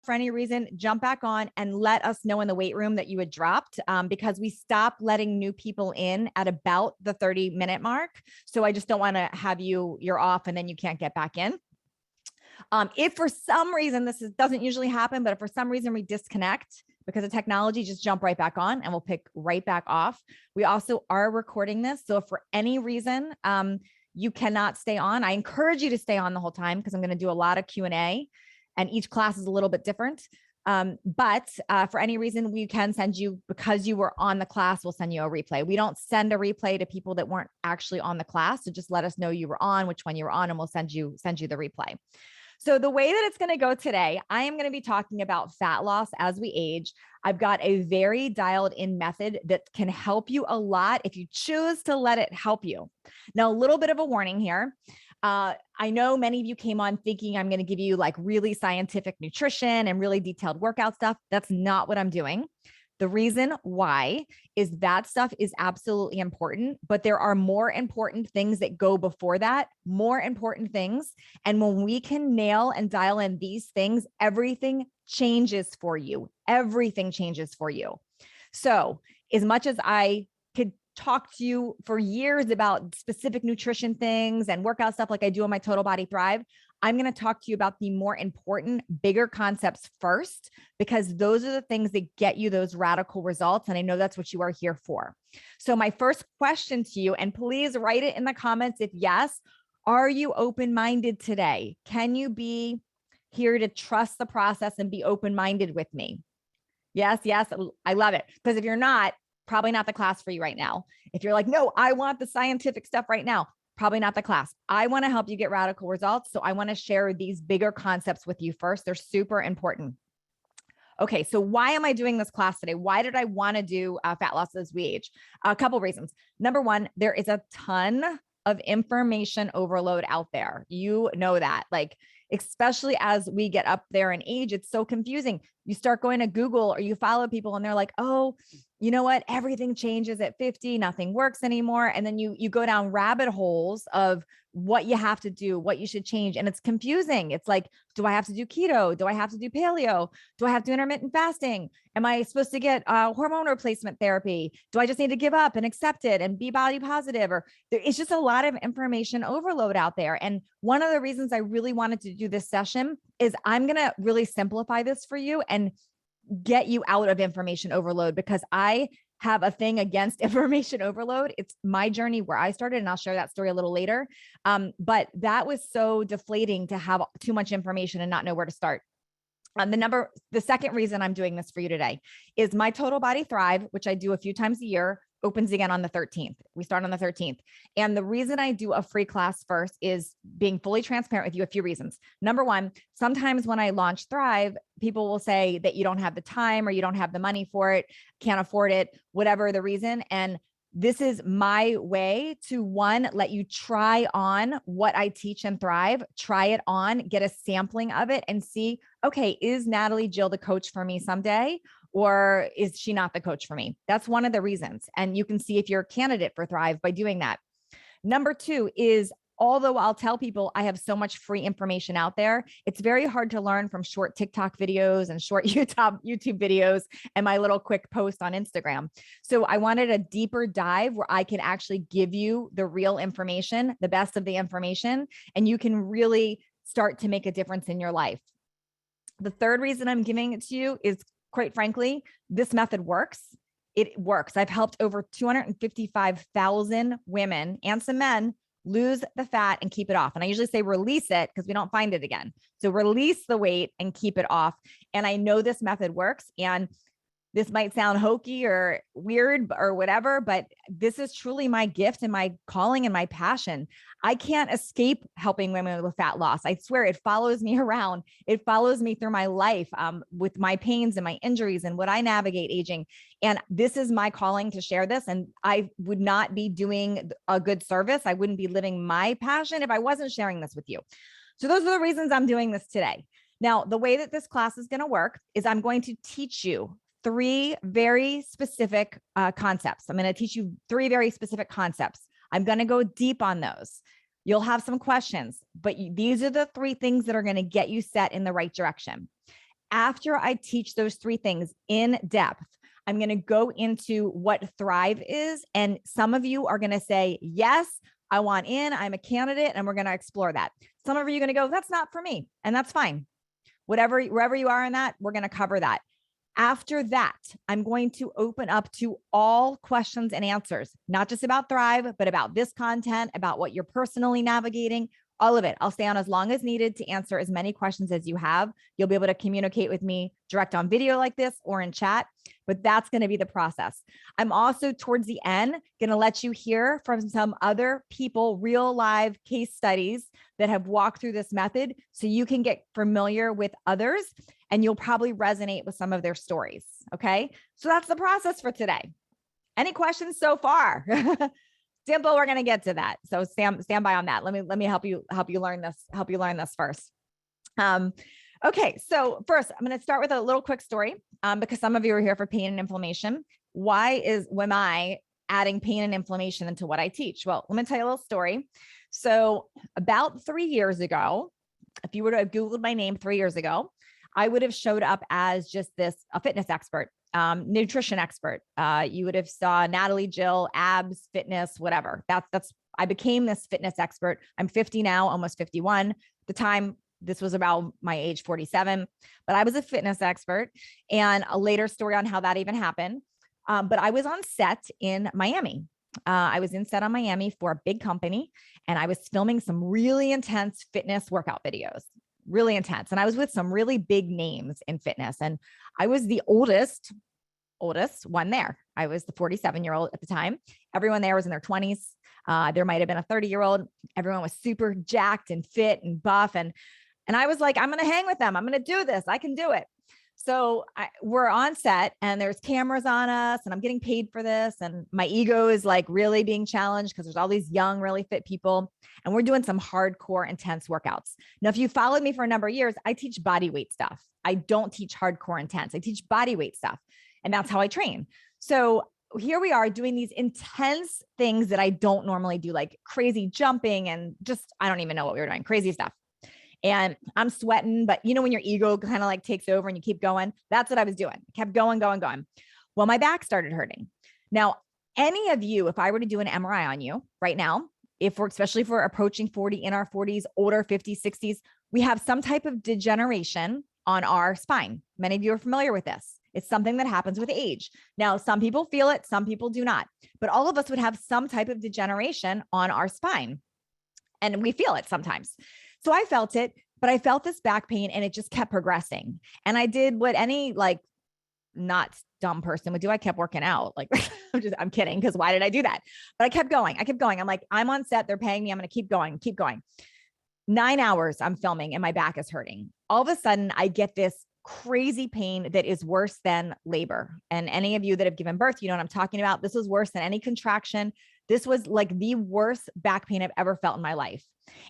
for any reason, jump back on and let us know in the weight room that you had dropped, because we stopped letting new people in at about the 30-minute mark. So I just don't want to have you're off and then you can't get back in. If for some reason, doesn't usually happen, but if for some reason we disconnect because of technology, just jump right back on and we'll pick right back off. We also are recording this. So if for any reason you cannot stay on, I encourage you to stay on the whole time because I'm going to do a lot of Q&A and each class is a little bit different. But for any reason, we can send you, because you were on the class, we'll send you a replay. We don't send a replay to people that weren't actually on the class. So just let us know you were on, which one you were on, and we'll send you the replay. So the way that it's going to go today, I am going to be talking about fat loss as we age. I've got a very dialed in method that can help you a lot if you choose to let it help you. Now, a little bit of a warning here. I know many of you came on thinking I'm going to give you like really scientific nutrition and really detailed workout stuff. That's not what I'm doing. The reason why is that stuff is absolutely important, but there are more important things that go before that, more important things. And when we can nail and dial in these things, everything changes for you. Everything changes for you. So as much as I could talk to you for years about specific nutrition things and workout stuff like I do on my Total Body Thrive, I'm going to talk to you about the more important, bigger concepts first, because those are the things that get you those radical results. And I know that's what you are here for. So my first question to you, and please write it in the comments if yes, are you open-minded today? Can you be here to trust the process and be open-minded with me? Yes, yes, I love it. Because if you're not, probably not the class for you right now. If you're like, no, I want the scientific stuff right now, probably not the class. I want to help you get radical results. So I want to share these bigger concepts with you first. They're super important. Okay, so why am I doing this class today? Why did I want to do fat loss as we age? A couple reasons. Number one, there is a ton of information overload out there. You know that, like, especially as we get up there in age, it's so confusing. You start going to Google or you follow people and they're like, oh, you know what? Everything changes at 50, nothing works anymore. And then you go down rabbit holes of what you have to do, what you should change. And it's confusing. It's like, do I have to do keto? Do I have to do paleo? Do I have to do intermittent fasting? Am I supposed to get hormone replacement therapy? Do I just need to give up and accept it and be body positive? Or it's just a lot of information overload out there. And one of the reasons I really wanted to do this session is I'm going to really simplify this for you and get you out of information overload, because I have a thing against information overload. It's my journey where I started, and I'll share that story a little later. But that was so deflating to have too much information and not know where to start. The second reason I'm doing this for you today is my Total Body Thrive, which I do a few times a year, opens again on the 13th. We start on the 13th. And the reason I do a free class first is being fully transparent with you. A few reasons. Number one, sometimes when I launch Thrive, people will say that you don't have the time or you don't have the money for it, can't afford it, whatever the reason. And this is my way to, one, let you try on what I teach in Thrive, try it on, get a sampling of it and see, okay, is Natalie Jill the coach for me someday? Or is she not the coach for me? That's one of the reasons. And you can see if you're a candidate for Thrive by doing that. Number two is, although I'll tell people I have so much free information out there, it's very hard to learn from short TikTok videos and short YouTube videos and my little quick post on Instagram. So I wanted a deeper dive where I can actually give you the real information, the best of the information, and you can really start to make a difference in your life. The third reason I'm giving it to you is, quite frankly, this method works. It works. I've helped over 255,000 women and some men lose the fat and keep it off. And I usually say release it because we don't find it again. So release the weight and keep it off. And I know this method works. And this might sound hokey or weird or whatever, but this is truly my gift and my calling and my passion. I can't escape helping women with fat loss. I swear it follows me around. It follows me through my life with my pains and my injuries and what I navigate aging. And this is my calling to share this. And I would not be doing a good service. I wouldn't be living my passion if I wasn't sharing this with you. So those are the reasons I'm doing this today. Now, the way that this class is going to work is I'm going to teach you three very specific concepts. I'm going to teach you three very specific concepts. I'm going to go deep on those. You'll have some questions, but these are the three things that are going to get you set in the right direction. After I teach those 3 things in depth, I'm going to go into what Thrive is. And some of you are going to say, yes, I want in, I'm a candidate, and we're going to explore that. Some of you are going to go, that's not for me. And that's fine. Wherever you are in that, we're going to cover that. After that, I'm going to open up to all questions and answers, not just about Thrive, but about this content, about what you're personally navigating, all of it. I'll stay on as long as needed to answer as many questions as you have. You'll be able to communicate with me direct on video like this or in chat, but that's going to be the process. I'm also towards the end going to let you hear from some other people, real live case studies that have walked through this method so you can get familiar with others and you'll probably resonate with some of their stories. Okay. So that's the process for today. Any questions so far? Simple. We're going to get to that. So stand by on that. Let me help you learn this first. Okay. So first I'm going to start with a little quick story, because some of you are here for pain and inflammation. Why am I adding pain and inflammation into what I teach? Well, let me tell you a little story. So about 3 years ago, if you were to have Googled my name 3 years ago, I would have showed up as just a fitness expert, nutrition expert. You would have saw Natalie Jill, abs, fitness, whatever. I became this fitness expert. I'm 50 now, almost 51. At the time, this was about my age 47, but I was a fitness expert, and a later story on how that even happened. But I was on set in Miami. I was in set on Miami for a big company, and I was filming some really intense fitness workout videos. Really intense. And I was with some really big names in fitness. And I was the oldest one there. I was the 47-year-old at the time. Everyone there was in their 20s. There might've been a 30-year-old. Everyone was super jacked and fit and buff. And I was like, I'm going to hang with them. I'm going to do this. I can do it. So we're on set and there's cameras on us and I'm getting paid for this. And my ego is like really being challenged because there's all these young, really fit people. And we're doing some hardcore, intense workouts. Now, if you followed me for a number of years, I teach body weight stuff. I don't teach hardcore intense. I teach body weight stuff. And that's how I train. So here we are doing these intense things that I don't normally do, like crazy jumping and just, I don't even know what we were doing, crazy stuff. And I'm sweating, but you know, when your ego kind of like takes over and you keep going, that's what I was doing. I kept going. Well, my back started hurting. Now, any of you, if I were to do an MRI on you right now, especially if we're approaching 40, in our 40s, older 50s, 60s, we have some type of degeneration on our spine. Many of you are familiar with this. It's something that happens with age. Now, some people feel it, some people do not, but all of us would have some type of degeneration on our spine, and we feel it sometimes. So I felt it, but I felt this back pain and it just kept progressing. And I did what any like not dumb person would do. I kept working out. Like I'm kidding. Cause why did I do that? But I kept going. I'm like, I'm on set. They're paying me. I'm going to keep going. 9 hours I'm filming and my back is hurting. All of a sudden I get this crazy pain that is worse than labor. And any of you that have given birth, you know what I'm talking about. This was worse than any contraction. This was like the worst back pain I've ever felt in my life.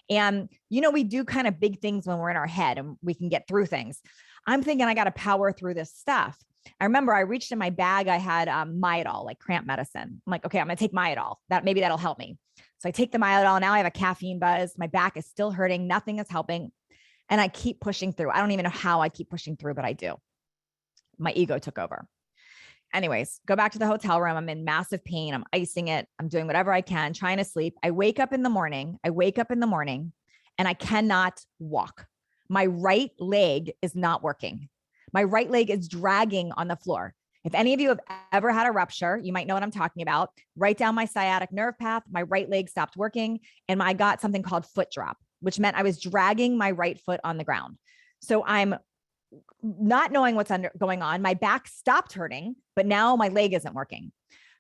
And, you know, we do kind of big things when we're in our head and we can get through things. I'm thinking I got to power through this stuff. I remember I reached in my bag. I had Myadol, like cramp medicine. I'm like, okay, I'm going to take Myadol. Maybe that'll help me. So I take the Myadol. Now I have a caffeine buzz. My back is still hurting. Nothing is helping. And I keep pushing through. I don't even know how I keep pushing through, but I do. My ego took over. Anyways, go back to the hotel room. I'm in massive pain. I'm icing it. I'm doing whatever I can, trying to sleep. I wake up in the morning and I cannot walk. My right leg is not working. My right leg is dragging on the floor. If any of you have ever had a rupture, you might know what I'm talking about. Right down my sciatic nerve path, my right leg stopped working and I got something called foot drop, which meant I was dragging my right foot on the ground. So I'm not knowing what's going on. My back stopped hurting, but now my leg isn't working.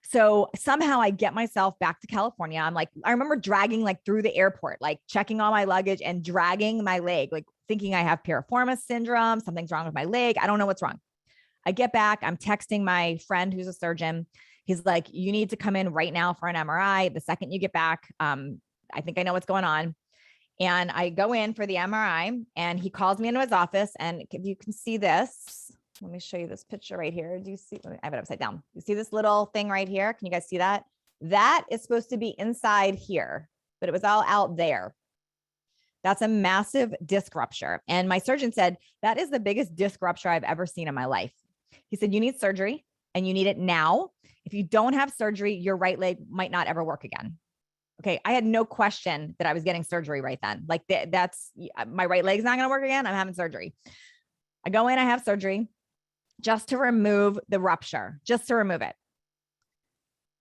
So somehow I get myself back to California. I'm like, I remember dragging like through the airport, like checking all my luggage and dragging my leg, like thinking I have piriformis syndrome. Something's wrong with my leg. I don't know what's wrong. I get back. I'm texting my friend who's a surgeon. He's like, you need to come in right now for an MRI. The second you get back, I think I know what's going on. And I go in for the MRI and he calls me into his office. And if you can see this, let me show you this picture right here. Do you see? I have it upside down. You see this little thing right here? Can you guys see that? That is supposed to be inside here, but it was all out there. That's a massive disc rupture. And my surgeon said, that is the biggest disc rupture I've ever seen in my life. He said, you need surgery and you need it now. If you don't have surgery, your right leg might not ever work again. Okay. I had no question that I was getting surgery right then. Like that's my right leg's not going to work again. I'm having surgery. I go in, I have surgery just to remove the rupture, just to remove it.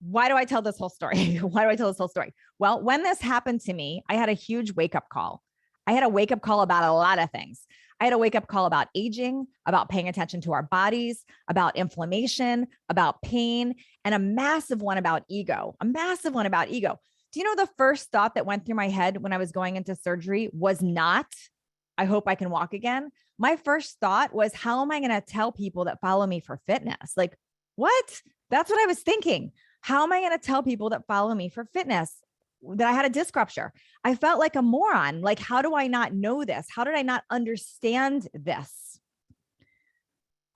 Why do I tell this whole story? Why do I tell this whole story? Well, when this happened to me, I had a huge wake-up call. I had a wake-up call about a lot of things. I had a wake-up call about aging, about paying attention to our bodies, about inflammation, about pain, and a massive one about ego, a massive one about ego. Do you know the first thought that went through my head when I was going into surgery was not, I hope I can walk again. My first thought was, how am I going to tell people that follow me for fitness? Like, what? That's what I was thinking. How am I going to tell people that follow me for fitness that I had a disc rupture? I felt like a moron. Like, how do I not know this? How did I not understand this?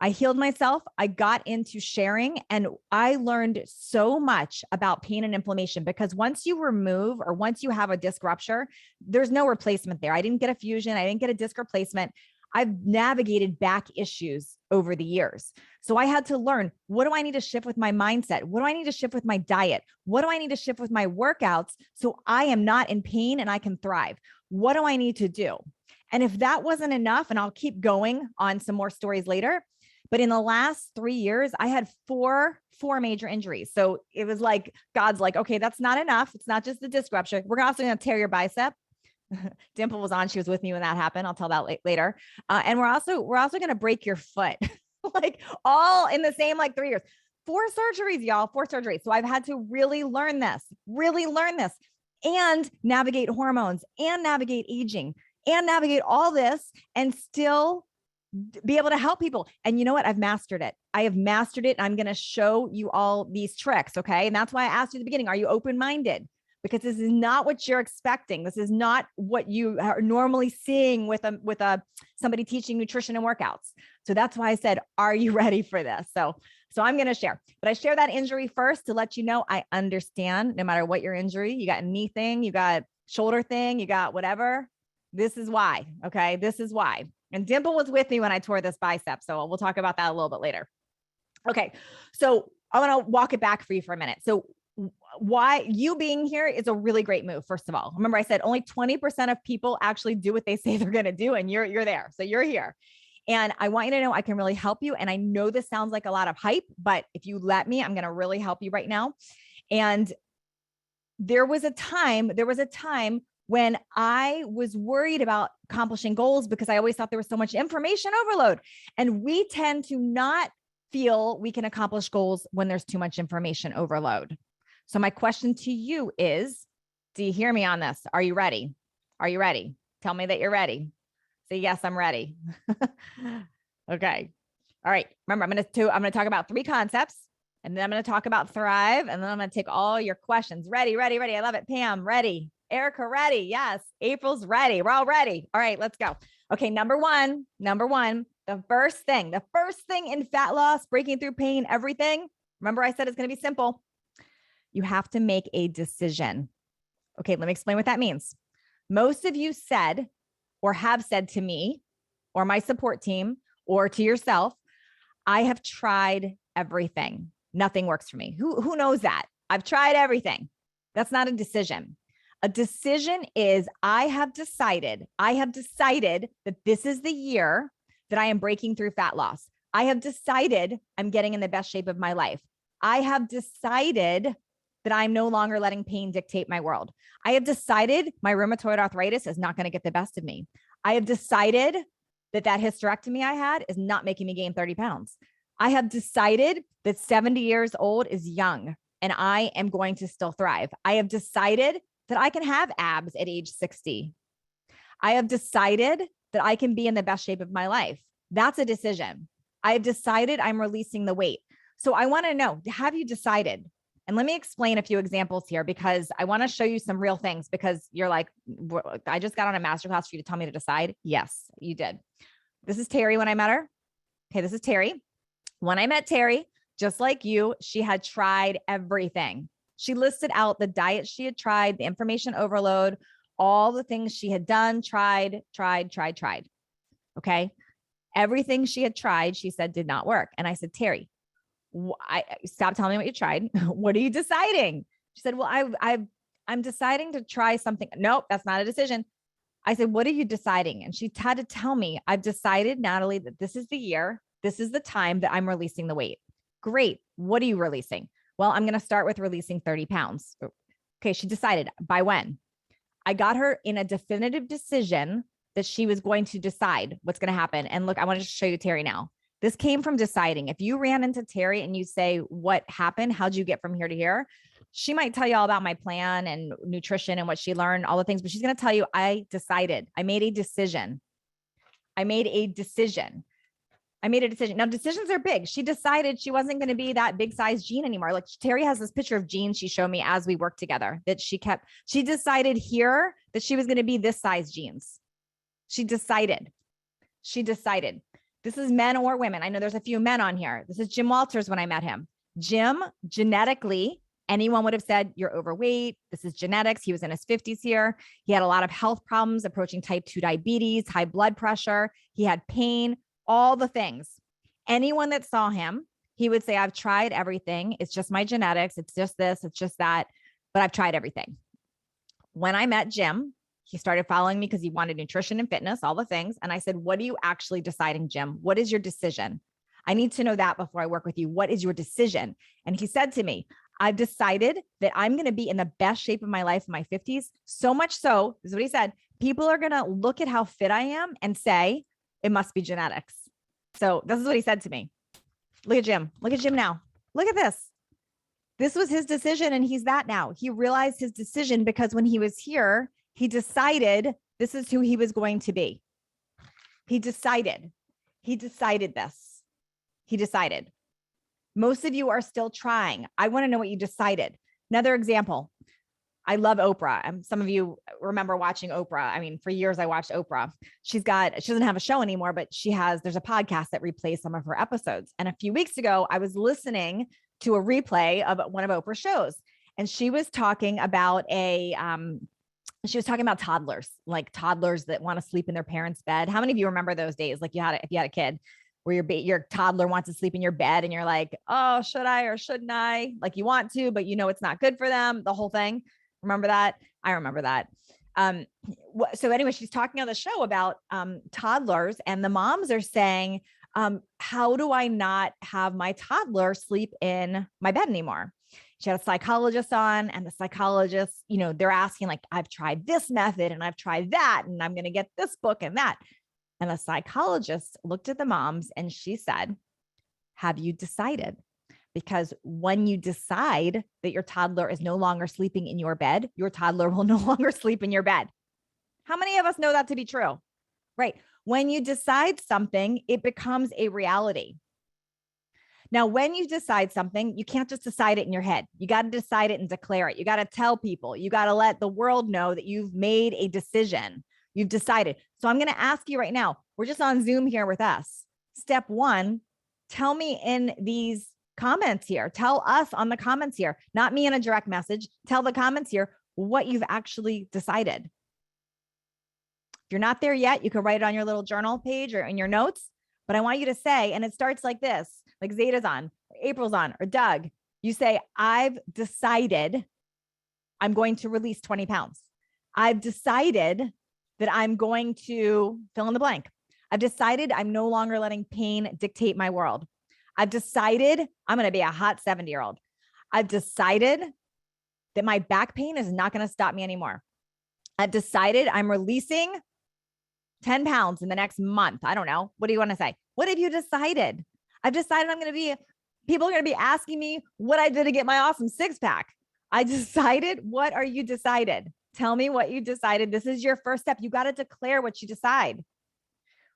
I healed myself. I got into sharing and I learned so much about pain and inflammation, because once you remove or once you have a disc rupture, there's no replacement there. I didn't get a fusion. I didn't get a disc replacement. I've navigated back issues over the years. So I had to learn, what do I need to shift with my mindset? What do I need to shift with my diet? What do I need to shift with my workouts so I am not in pain and I can thrive? What do I need to do? And if that wasn't enough, and I'll keep going on some more stories later, but in the last 3 years, I had four major injuries. So it was like, God's like, okay, that's not enough. It's not just the disc rupture. We're also going to tear your bicep. Dimple was on. She was with me when that happened. I'll tell that later. And we're also going to break your foot, like all in the same, like 3 years, 4 surgeries, y'all, 4 surgeries. So I've had to really learn this and navigate hormones and navigate aging and navigate all this and still be able to help people. And you know what? I've mastered it. I have mastered it. I'm going to show you all these tricks. Okay. And that's why I asked you at the beginning, are you open-minded? Because this is not what you're expecting. This is not what you are normally seeing with somebody teaching nutrition and workouts. So that's why I said, are you ready for this? So I'm going to share, but I share that injury first to let you know, I understand no matter what your injury, you got a knee thing, you got shoulder thing, you got whatever. This is why. Okay. This is why. And Dimple was with me when I tore this bicep. So we'll talk about that a little bit later. Okay. So I want to walk it back for you for a minute. So why you being here is a really great move. First of all, remember I said only 20% of people actually do what they say they're going to do. And you're there. So you're here. And I want you to know I can really help you. And I know this sounds like a lot of hype, but if you let me, I'm going to really help you right now. And there was a time when I was worried about accomplishing goals because I always thought there was so much information overload. And we tend to not feel we can accomplish goals when there's too much information overload. So my question to you is, do you hear me on this? Are you ready? Are you ready? Tell me that you're ready. Say, yes, I'm ready. Okay. All right. Remember, I'm going to talk about 3 concepts, and then I'm going to talk about Thrive, and then I'm going to take all your questions. Ready. I love it. Pam, ready. Erica, ready. Yes. April's ready. We're all ready. All right, let's go. Okay. Number one, the first thing in fat loss, breaking through pain, everything. Remember I said it's going to be simple. You have to make a decision. Okay. Let me explain what that means. Most of you said or have said to me or my support team or to yourself, I have tried everything. Nothing works for me. Who knows that? I've tried everything. That's not a decision. A decision is I have decided that this is the year that I am breaking through fat loss. I have decided I'm getting in the best shape of my life. I have decided that I'm no longer letting pain dictate my world. I have decided my rheumatoid arthritis is not going to get the best of me. I have decided that hysterectomy I had is not making me gain 30 pounds. I have decided that 70 years old is young and I am going to still thrive. I have decided that I can have abs at age 60. I have decided that I can be in the best shape of my life. That's a decision. I have decided I'm releasing the weight. So I want to know, have you decided? And let me explain a few examples here because I want to show you some real things because you're like, I just got on a masterclass for you to tell me to decide. Yes, you did. This is Terry when I met her. Okay, this is Terry. When I met Terry, just like you, she had tried everything. She listed out the diet she had tried, the information overload, all the things she had done, tried. Okay. Everything she had tried, she said did not work. And I said, Terry, stop telling me what you tried. What are you deciding? She said, well, I'm deciding to try something. Nope, that's not a decision. I said, what are you deciding? And she had to tell me, I've decided, Natalie, that this is the year, this is the time that I'm releasing the weight. Great. What are you releasing? Well, I'm going to start with releasing 30 pounds. Okay. She decided by when. I got her in a definitive decision that she was going to decide what's going to happen. And look, I want to show you Terry now. This came from deciding. If you ran into Terry and you say, what happened? How'd you get from here to here? She might tell you all about my plan and nutrition and what she learned, all the things, but she's going to tell you, I decided, I made a decision. I made a decision. Now, decisions are big. She decided she wasn't going to be that big size jean anymore. Like Terry has this picture of jeans she showed me as we worked together that she decided here that she was going to be this size jeans. She decided. This is men or women. I know there's a few men on here. This is Jim Walters when I met him. Jim, genetically, anyone would have said you're overweight. This is genetics. He was in his 50s here. He had a lot of health problems approaching type 2 diabetes, high blood pressure. He had pain, all the things. Anyone that saw him, he would say, I've tried everything. It's just my genetics. It's just this, it's just that, but I've tried everything. When I met Jim, he started following me because he wanted nutrition and fitness, all the things. And I said, what are you actually deciding, Jim? What is your decision? I need to know that before I work with you. What is your decision? And he said to me, I've decided that I'm going to be in the best shape of my life in my 50s. So much so, this is what he said, people are going to look at how fit I am and say, it must be genetics. So this is what he said to me. Look at Jim. Look at Jim now. Look at this. This was his decision. And he's that now. He realized his decision because when he was here, he decided this is who he was going to be. He decided this. He decided. Most of you are still trying. I want to know what you decided. Another example. I love Oprah. Some of you remember watching Oprah. I mean, for years I watched Oprah. She doesn't have a show anymore, but there's a podcast that replays some of her episodes. And a few weeks ago, I was listening to a replay of one of Oprah's shows. And she was talking about toddlers, like toddlers that want to sleep in their parents' bed. How many of you remember those days? Like if you had a kid where your toddler wants to sleep in your bed and you're like, oh, should I or shouldn't I? Like you want to, but you know, it's not good for them. The whole thing. Remember that? I remember that. So anyway, she's talking on the show about toddlers, and the moms are saying, how do I not have my toddler sleep in my bed anymore? She had a psychologist on, and the psychologist, they're asking like, I've tried this method and I've tried that, and I'm going to get this book and that. And the psychologist looked at the moms and she said, have you decided? Because when you decide that your toddler is no longer sleeping in your bed, your toddler will no longer sleep in your bed. How many of us know that to be true? Right? When you decide something, it becomes a reality. Now, when you decide something, you can't just decide it in your head. You got to decide it and declare it. You got to tell people. You got to let the world know that you've made a decision. You've decided. So I'm going to ask you right now, we're just on Zoom here with us. Step one, tell me in these comments here. Tell us on the comments here, not me in a direct message. Tell the comments here what you've actually decided. If you're not there yet, you can write it on your little journal page or in your notes. But I want you to say, and it starts like this, like Zeta's on, or April's on, or Doug. You say, I've decided I'm going to release 20 pounds. I've decided that I'm going to fill in the blank. I've decided I'm no longer letting pain dictate my world. I've decided I'm going to be a hot 70-year-old. I've decided that my back pain is not going to stop me anymore. I've decided I'm releasing 10 pounds in the next month. I don't know. What do you want to say? What have you decided? I've decided people are going to be asking me what I did to get my awesome six pack. I decided. What are you decided? Tell me what you decided. This is your first step. You got to declare what you decide.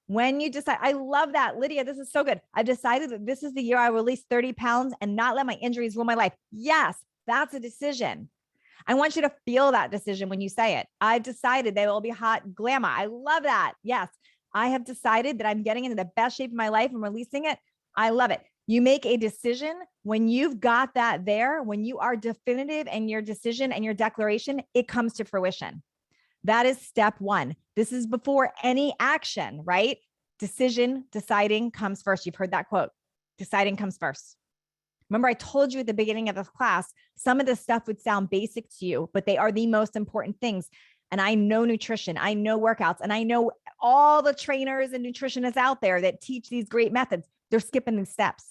When you decide, I love that. Lydia, this is so good. I've decided that this is the year I release 30 pounds and not let my injuries rule my life. Yes, that's a decision. I want you to feel that decision when you say it. I've decided they will be hot glamour. I love that. Yes, I have decided that I'm getting into the best shape of my life and releasing it. I love it. You make a decision when you've got that there, when you are definitive in your decision and your declaration, it comes to fruition. That is step one. This is before any action, right? Deciding comes first. You've heard that quote. Deciding comes first. Remember, I told you at the beginning of this class, some of this stuff would sound basic to you, but they are the most important things. And I know nutrition, I know workouts, and I know all the trainers and nutritionists out there that teach these great methods. They're skipping these steps.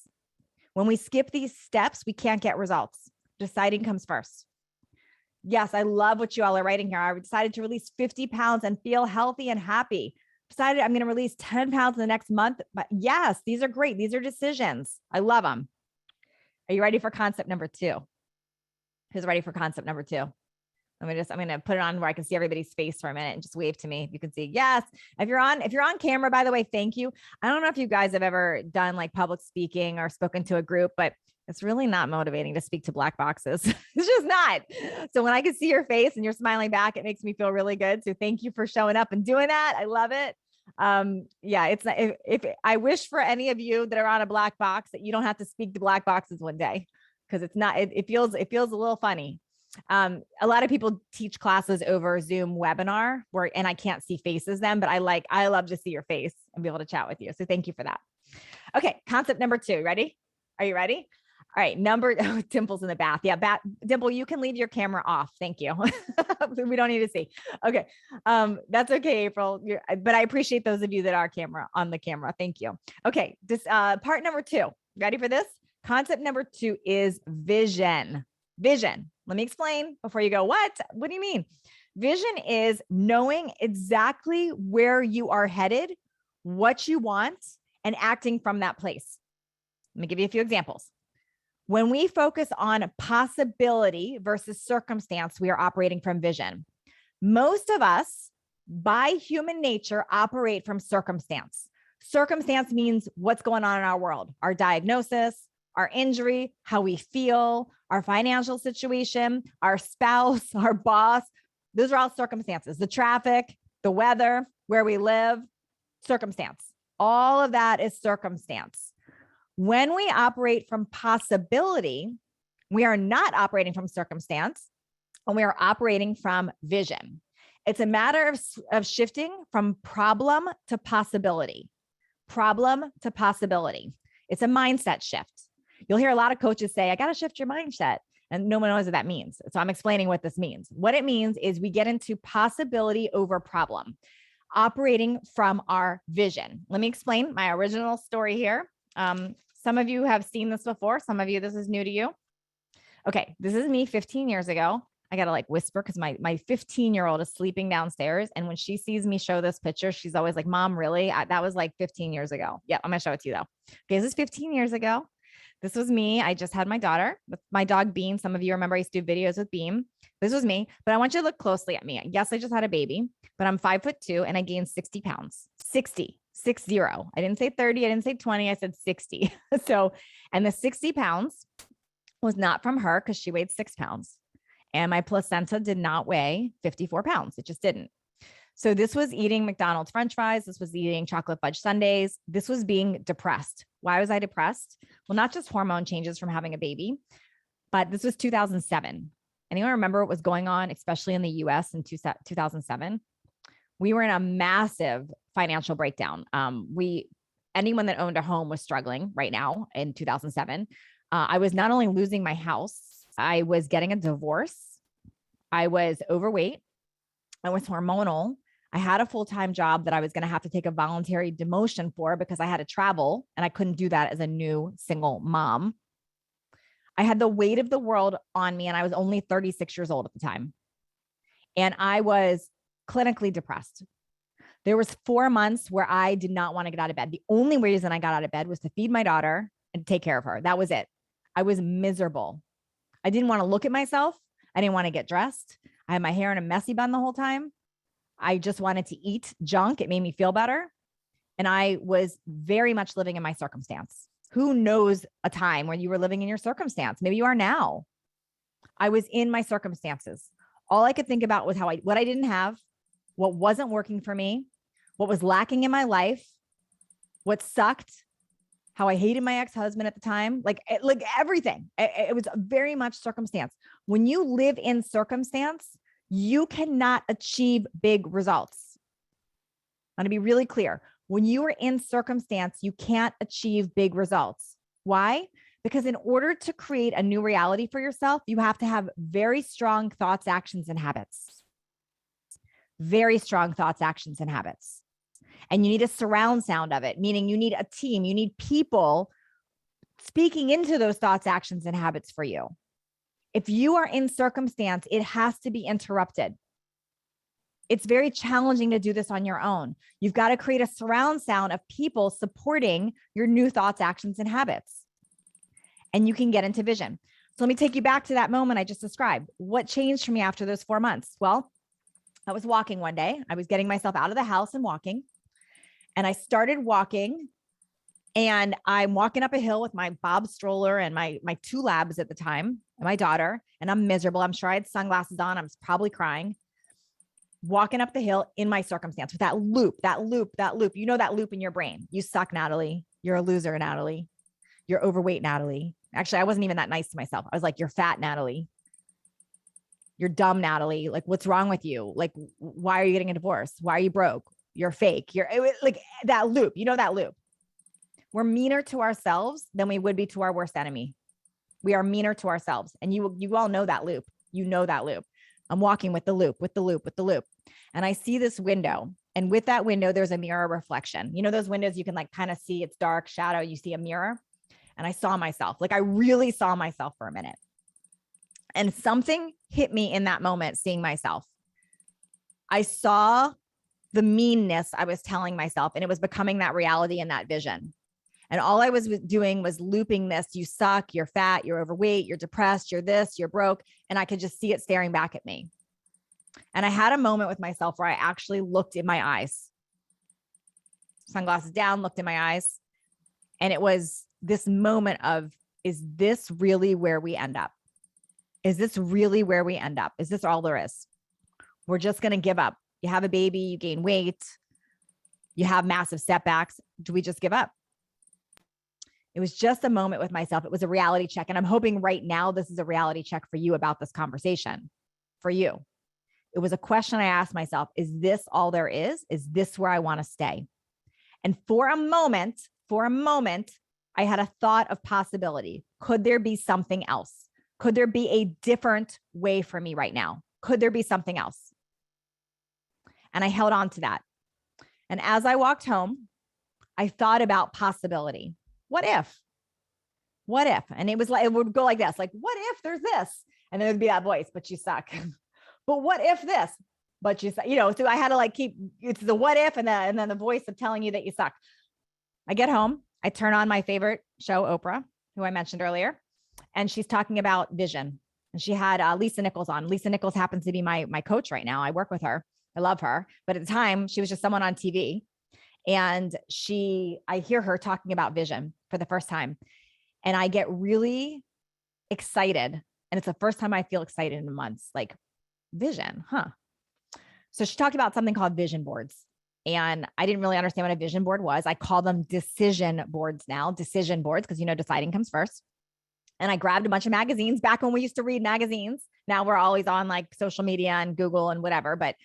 When we skip these steps, we can't get results. Deciding comes first. Yes, I love what you all are writing here. I decided to release 50 pounds and feel healthy and happy. Decided I'm going to release 10 pounds in the next month. But yes, these are great. These are decisions. I love them. Are you ready for concept number 2? Who's ready for concept number 2? I'm going to put it on where I can see everybody's face for a minute and just wave to me. If you can see, yes. If you're on camera, by the way, thank you. I don't know if you guys have ever done like public speaking or spoken to a group, but it's really not motivating to speak to black boxes. It's just not. So when I can see your face and you're smiling back, it makes me feel really good. So thank you for showing up and doing that. I love it. Yeah, it's not, if I wish for any of you that are on a black box that you don't have to speak to black boxes one day, because it's not, it feels a little funny. A lot of people teach classes over Zoom webinar and I can't see faces then, but I love to see your face and be able to chat with you. So thank you for that. Okay. Concept number 2, ready? Are you ready? All right. Dimple's in the bath. Yeah. Dimple, you can leave your camera off. Thank you. We don't need to see. Okay. That's okay, April. But I appreciate those of you that are on the camera. Thank you. Okay. This, part number 2, ready for this? Concept number 2 is vision. Vision. Let me explain before you go, what do you mean? Vision is knowing exactly where you are headed, what you want, and acting from that place. Let me give you a few examples. When we focus on possibility versus circumstance, we are operating from vision. Most of us, by human nature, operate from circumstance. Circumstance means what's going on in our world, our diagnosis, our injury, how we feel, our financial situation, our spouse, our boss. Those are all circumstances. The traffic, the weather, where we live, circumstance. All of that is circumstance. When we operate from possibility, we are not operating from circumstance, and we are operating from vision. It's a matter of shifting from problem to possibility. Problem to possibility. It's a mindset shift. You'll hear a lot of coaches say, I got to shift your mindset. And no one knows what that means. So I'm explaining what this means. What it means is we get into possibility over problem, operating from our vision. Let me explain my original story here. Some of you have seen this before. Some of you, this is new to you. Okay. This is me 15 years ago. I got to like whisper because my 15-year-old is sleeping downstairs. And when she sees me show this picture, she's always like, Mom, really? That was like 15 years ago. Yeah. I'm going to show it to you though. Okay. This is 15 years ago. This was me. I just had my daughter with my dog Beam. Some of you remember I used to do videos with Beam. This was me, but I want you to look closely at me. Yes, I just had a baby, but I'm 5'2" and I gained 60 pounds, 60. I didn't say 30. I didn't say 20. I said 60. So, and the 60 pounds was not from her because she weighed 6 pounds and my placenta did not weigh 54 pounds. It just didn't. So this was eating McDonald's French fries. This was eating chocolate fudge sundaes. This was being depressed. Why was I depressed? Well, not just hormone changes from having a baby, but this was 2007. Anyone remember what was going on, especially in the US in 2007? We were in a massive financial breakdown. Anyone that owned a home was struggling right now in 2007. I was not only losing my house, I was getting a divorce. I was overweight. I was hormonal. I had a full-time job that I was going to have to take a voluntary demotion for because I had to travel and I couldn't do that as a new single mom. I had the weight of the world on me and I was only 36 years old at the time. And I was clinically depressed. There was 4 months where I did not want to get out of bed. The only reason I got out of bed was to feed my daughter and take care of her. That was it. I was miserable. I didn't want to look at myself. I didn't want to get dressed. I had my hair in a messy bun the whole time. I just wanted to eat junk. It made me feel better. And I was very much living in my circumstance. Who knows a time when you were living in your circumstance? Maybe you are now. I was in my circumstances. All I could think about was what I didn't have, what wasn't working for me, what was lacking in my life, what sucked, how I hated my ex-husband at the time, like everything. It was very much circumstance. When you live in circumstance, You cannot achieve big results. I want to be really clear. When you are in circumstance, you can't achieve big results. Why? Because in order to create a new reality for yourself, you have to have very strong thoughts, actions, and habits. Very strong thoughts, actions, and habits. And you need a surround sound of it, meaning you need a team, you need people speaking into those thoughts, actions, and habits for you. If you are in circumstance, it has to be interrupted. It's very challenging to do this on your own. You've got to create a surround sound of people supporting your new thoughts, actions, and habits. And you can get into vision. So let me take you back to that moment I just described. What changed for me after those 4 months? Well, I was walking one day. I was getting myself out of the house and walking. And I started walking, and I'm walking up a hill with my Bob stroller and my 2 labs at the time, and my daughter, and I'm miserable. I'm sure I had sunglasses on. I was probably crying. Walking up the hill in my circumstance with that loop. You know, that loop in your brain. You suck, Natalie. You're a loser, Natalie. You're overweight, Natalie. Actually, I wasn't even that nice to myself. I was like, you're fat, Natalie. You're dumb, Natalie. Like, what's wrong with you? Like, why are you getting a divorce? Why are you broke? You're fake. You're like that loop. You know, that loop. We're meaner to ourselves than we would be to our worst enemy. We are meaner to ourselves. And you all know that loop. You know that loop. I'm walking with the loop. And I see this window. And with that window, there's a mirror reflection. You know, those windows you can like kind of see, it's dark shadow. You see a mirror. And I saw myself, like I really saw myself for a minute. And something hit me in that moment, seeing myself. I saw the meanness I was telling myself, and it was becoming that reality and that vision. And all I was doing was looping this: you suck, you're fat, you're overweight, you're depressed, you're this, you're broke. And I could just see it staring back at me. And I had a moment with myself where I actually looked in my eyes, sunglasses down, looked in my eyes. And it was this moment of, is this really where we end up? Is this really where we end up? Is this all there is? We're just going to give up. You have a baby, you gain weight, you have massive setbacks. Do we just give up? It was just a moment with myself. It was a reality check. And I'm hoping right now this is a reality check for you about this conversation. For you, it was a question I asked myself: is this all there is? Is this where I want to stay? And for a moment, I had a thought of possibility. Could there be something else? Could there be a different way for me right now? Could there be something else? And I held on to that. And as I walked home, I thought about possibility. What if? What if? And it was like, it would go like this, like, what if there's this? And then there'd be that voice, but you suck. But what if this? But you suck, you know, so I had to like keep, it's the what if, and then the voice of telling you that you suck. I get home, I turn on my favorite show, Oprah, who I mentioned earlier, and she's talking about vision. And she had Lisa Nichols on. Lisa Nichols happens to be my coach right now. I work with her. I love her. But at the time, she was just someone on TV. And I hear her talking about vision for the first time. And I get really excited. And it's the first time I feel excited in months, like vision, huh? So she talked about something called vision boards. And I didn't really understand what a vision board was. I call them decision boards now, decision boards, because, you know, deciding comes first. And I grabbed a bunch of magazines back when we used to read magazines. Now we're always on like social media and Google and whatever. But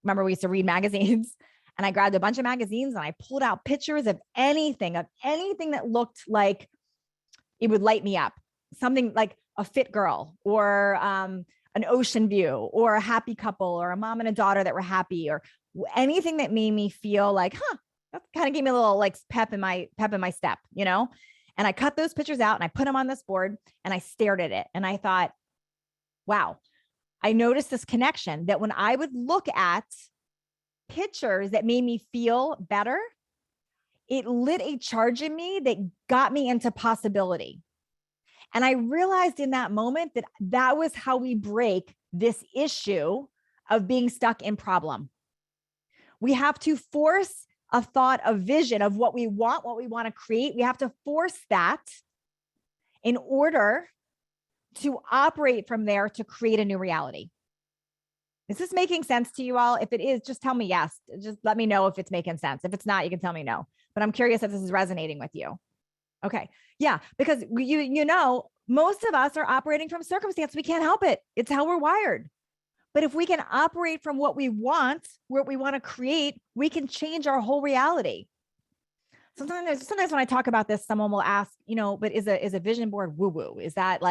remember, we used to read magazines. And I grabbed a bunch of magazines and I pulled out pictures of anything that looked like it would light me up. Something like a fit girl, or an ocean view, or a happy couple, or a mom and a daughter that were happy, or anything that made me feel like, that kind of gave me a little like pep in my step, you know? And I cut those pictures out and I put them on this board and I stared at it. And I thought, wow, I noticed this connection that when I would look at pictures that made me feel better, it lit a charge in me that got me into possibility. And I realized in that moment that that was how we break this issue of being stuck in problem. We have to force a thought of vision of what we want to create. We have to force that in order to operate from there to create a new reality. Is this making sense to you all? If it is, just tell me yes. Just let me know if it's making sense. If it's not, you can tell me no. But I'm curious if this is resonating with you. Okay. Yeah. Because you know, most of us are operating from circumstance. We can't help it. It's how we're wired. But if we can operate from what we want to create, we can change our whole reality. Sometimes when I talk about this, someone will ask, but is a vision board woo-woo? Is that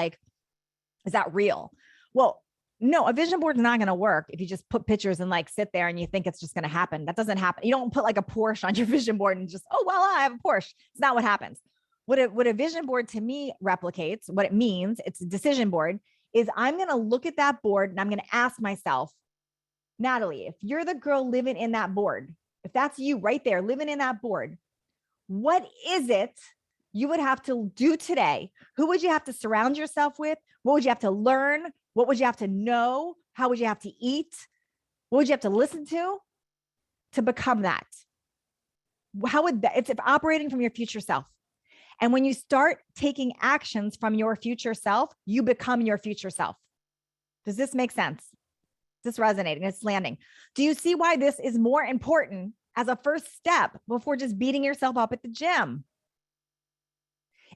real? Well, no, a vision board is not going to work if you just put pictures and like sit there and you think it's just going to happen. That doesn't happen. You don't put like a Porsche on your vision board and just, oh, well, I have a Porsche. It's not what happens. What a vision board to me replicates, what it means, it's a decision board, is I'm going to look at that board and I'm going to ask myself, Natalie, if you're the girl living in that board, if that's you right there living in that board, what is it you would have to do today? Who would you have to surround yourself with? What would you have to learn? What would you have to know? How would you have to eat? What would you have to listen to become that? How would that? It's operating from your future self. And when you start taking actions from your future self, you become your future self. Does this make sense? Is this resonating? It's landing. Do you see why this is more important as a first step before just beating yourself up at the gym?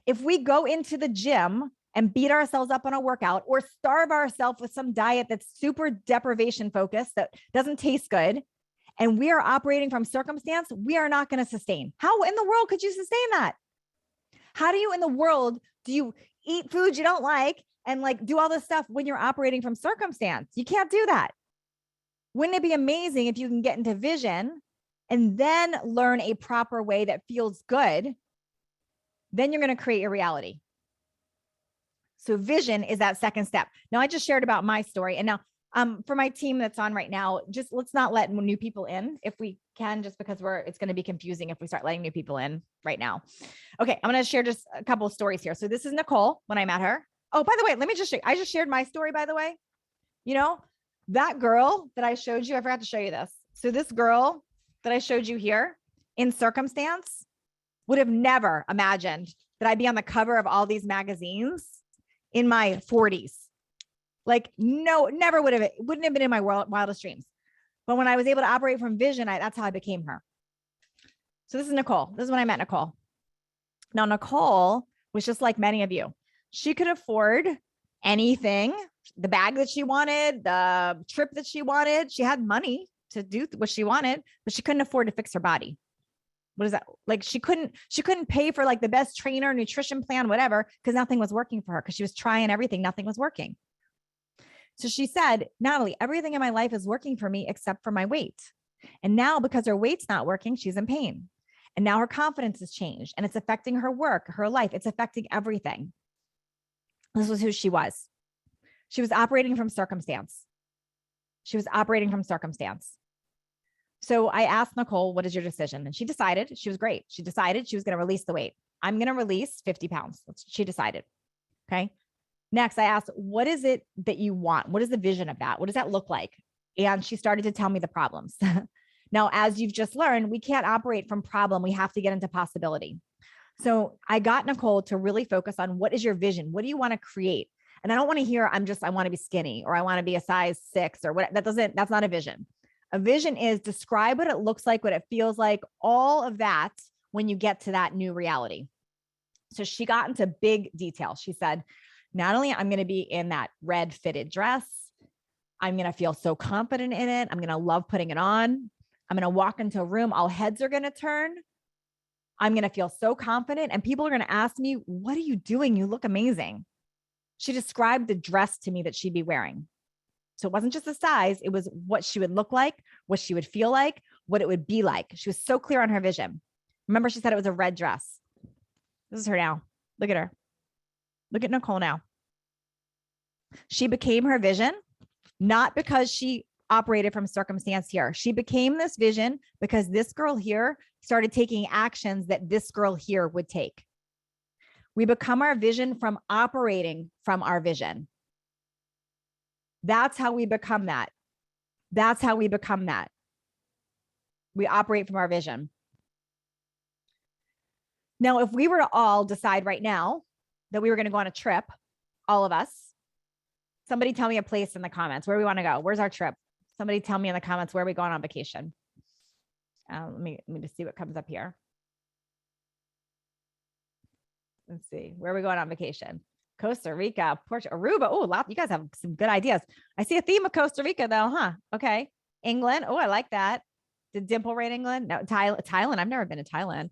If we go into the gym and beat ourselves up on a workout or starve ourselves with some diet that's super deprivation focused, that doesn't taste good, and we are operating from circumstance, we are not going to sustain. How in the world could you sustain that? How do you in the world do you eat food you don't like and like do all this stuff when you're operating from circumstance? You can't do that. Wouldn't it be amazing if you can get into vision and then learn a proper way that feels good? Then you're going to create your reality. So vision is that second step. Now I just shared about my story. And now for my team that's on right now, just let's not let new people in if we can, just because it's going to be confusing if we start letting new people in right now. Okay. I'm going to share just a couple of stories here. So this is Nicole when I met her. Oh, by the way, let me just show you. I just shared my story, by the way. That girl that I showed you, I forgot to show you this. So this girl that I showed you here in circumstance would have never imagined that I'd be on the cover of all these magazines in my 40s. Like, no, never would have, it wouldn't have been in my wildest dreams. But when I was able to operate from vision, that's how I became her. So this is Nicole. This is when I met Nicole. Now, Nicole was just like many of you. She could afford anything, the bag that she wanted, the trip that she wanted. She had money to do what she wanted, but she couldn't afford to fix her body. What is that? Like she couldn't pay for like the best trainer, nutrition plan, whatever, because nothing was working for her because she was trying everything. Nothing was working. So she said, Natalie, everything in my life is working for me except for my weight. And now because her weight's not working, she's in pain. And now her confidence has changed and it's affecting her work, her life. It's affecting everything. This was who she was. She was operating from circumstance. She was operating from circumstance. So I asked Nicole, what is your decision? And she decided, she was great. She decided she was going to release the weight. I'm going to release 50 pounds. She decided. Okay. Next, I asked, what is it that you want? What is the vision of that? What does that look like? And she started to tell me the problems. Now, as you've just learned, we can't operate from problem. We have to get into possibility. So I got Nicole to really focus on what is your vision? What do you want to create? And I don't want to hear, I want to be skinny or I want to be a size 6 or what. That's not a vision. A vision is describe what it looks like, what it feels like, all of that when you get to that new reality. So she got into big detail. She said, Natalie, I'm going to be in that red fitted dress. I'm going to feel so confident in it. I'm going to love putting it on. I'm going to walk into a room. All heads are going to turn. I'm going to feel so confident. And people are going to ask me, what are you doing? You look amazing. She described the dress to me that she'd be wearing. So it wasn't just the size. It was what she would look like, what she would feel like, what it would be like. She was so clear on her vision. Remember, she said it was a red dress. This is her now. Look at her. Look at Nicole now. She became her vision, not because she operated from circumstance here. She became this vision because this girl here started taking actions that this girl here would take. We become our vision from operating from our vision. That's how we become that. That's how we become that. We operate from our vision. Now, if we were to all decide right now that we were going to go on a trip, all of us, somebody tell me a place in the comments where we want to go. Where's our trip? Somebody tell me in the comments where are we going on vacation. Let me just see what comes up here. Let's see, where are we going on vacation? Costa Rica, Portugal, Aruba. Oh, you guys have some good ideas. I see a theme of Costa Rica though, huh? Okay. England. Oh, I like that. Did Dimple rate England? No, Thailand. I've never been to Thailand.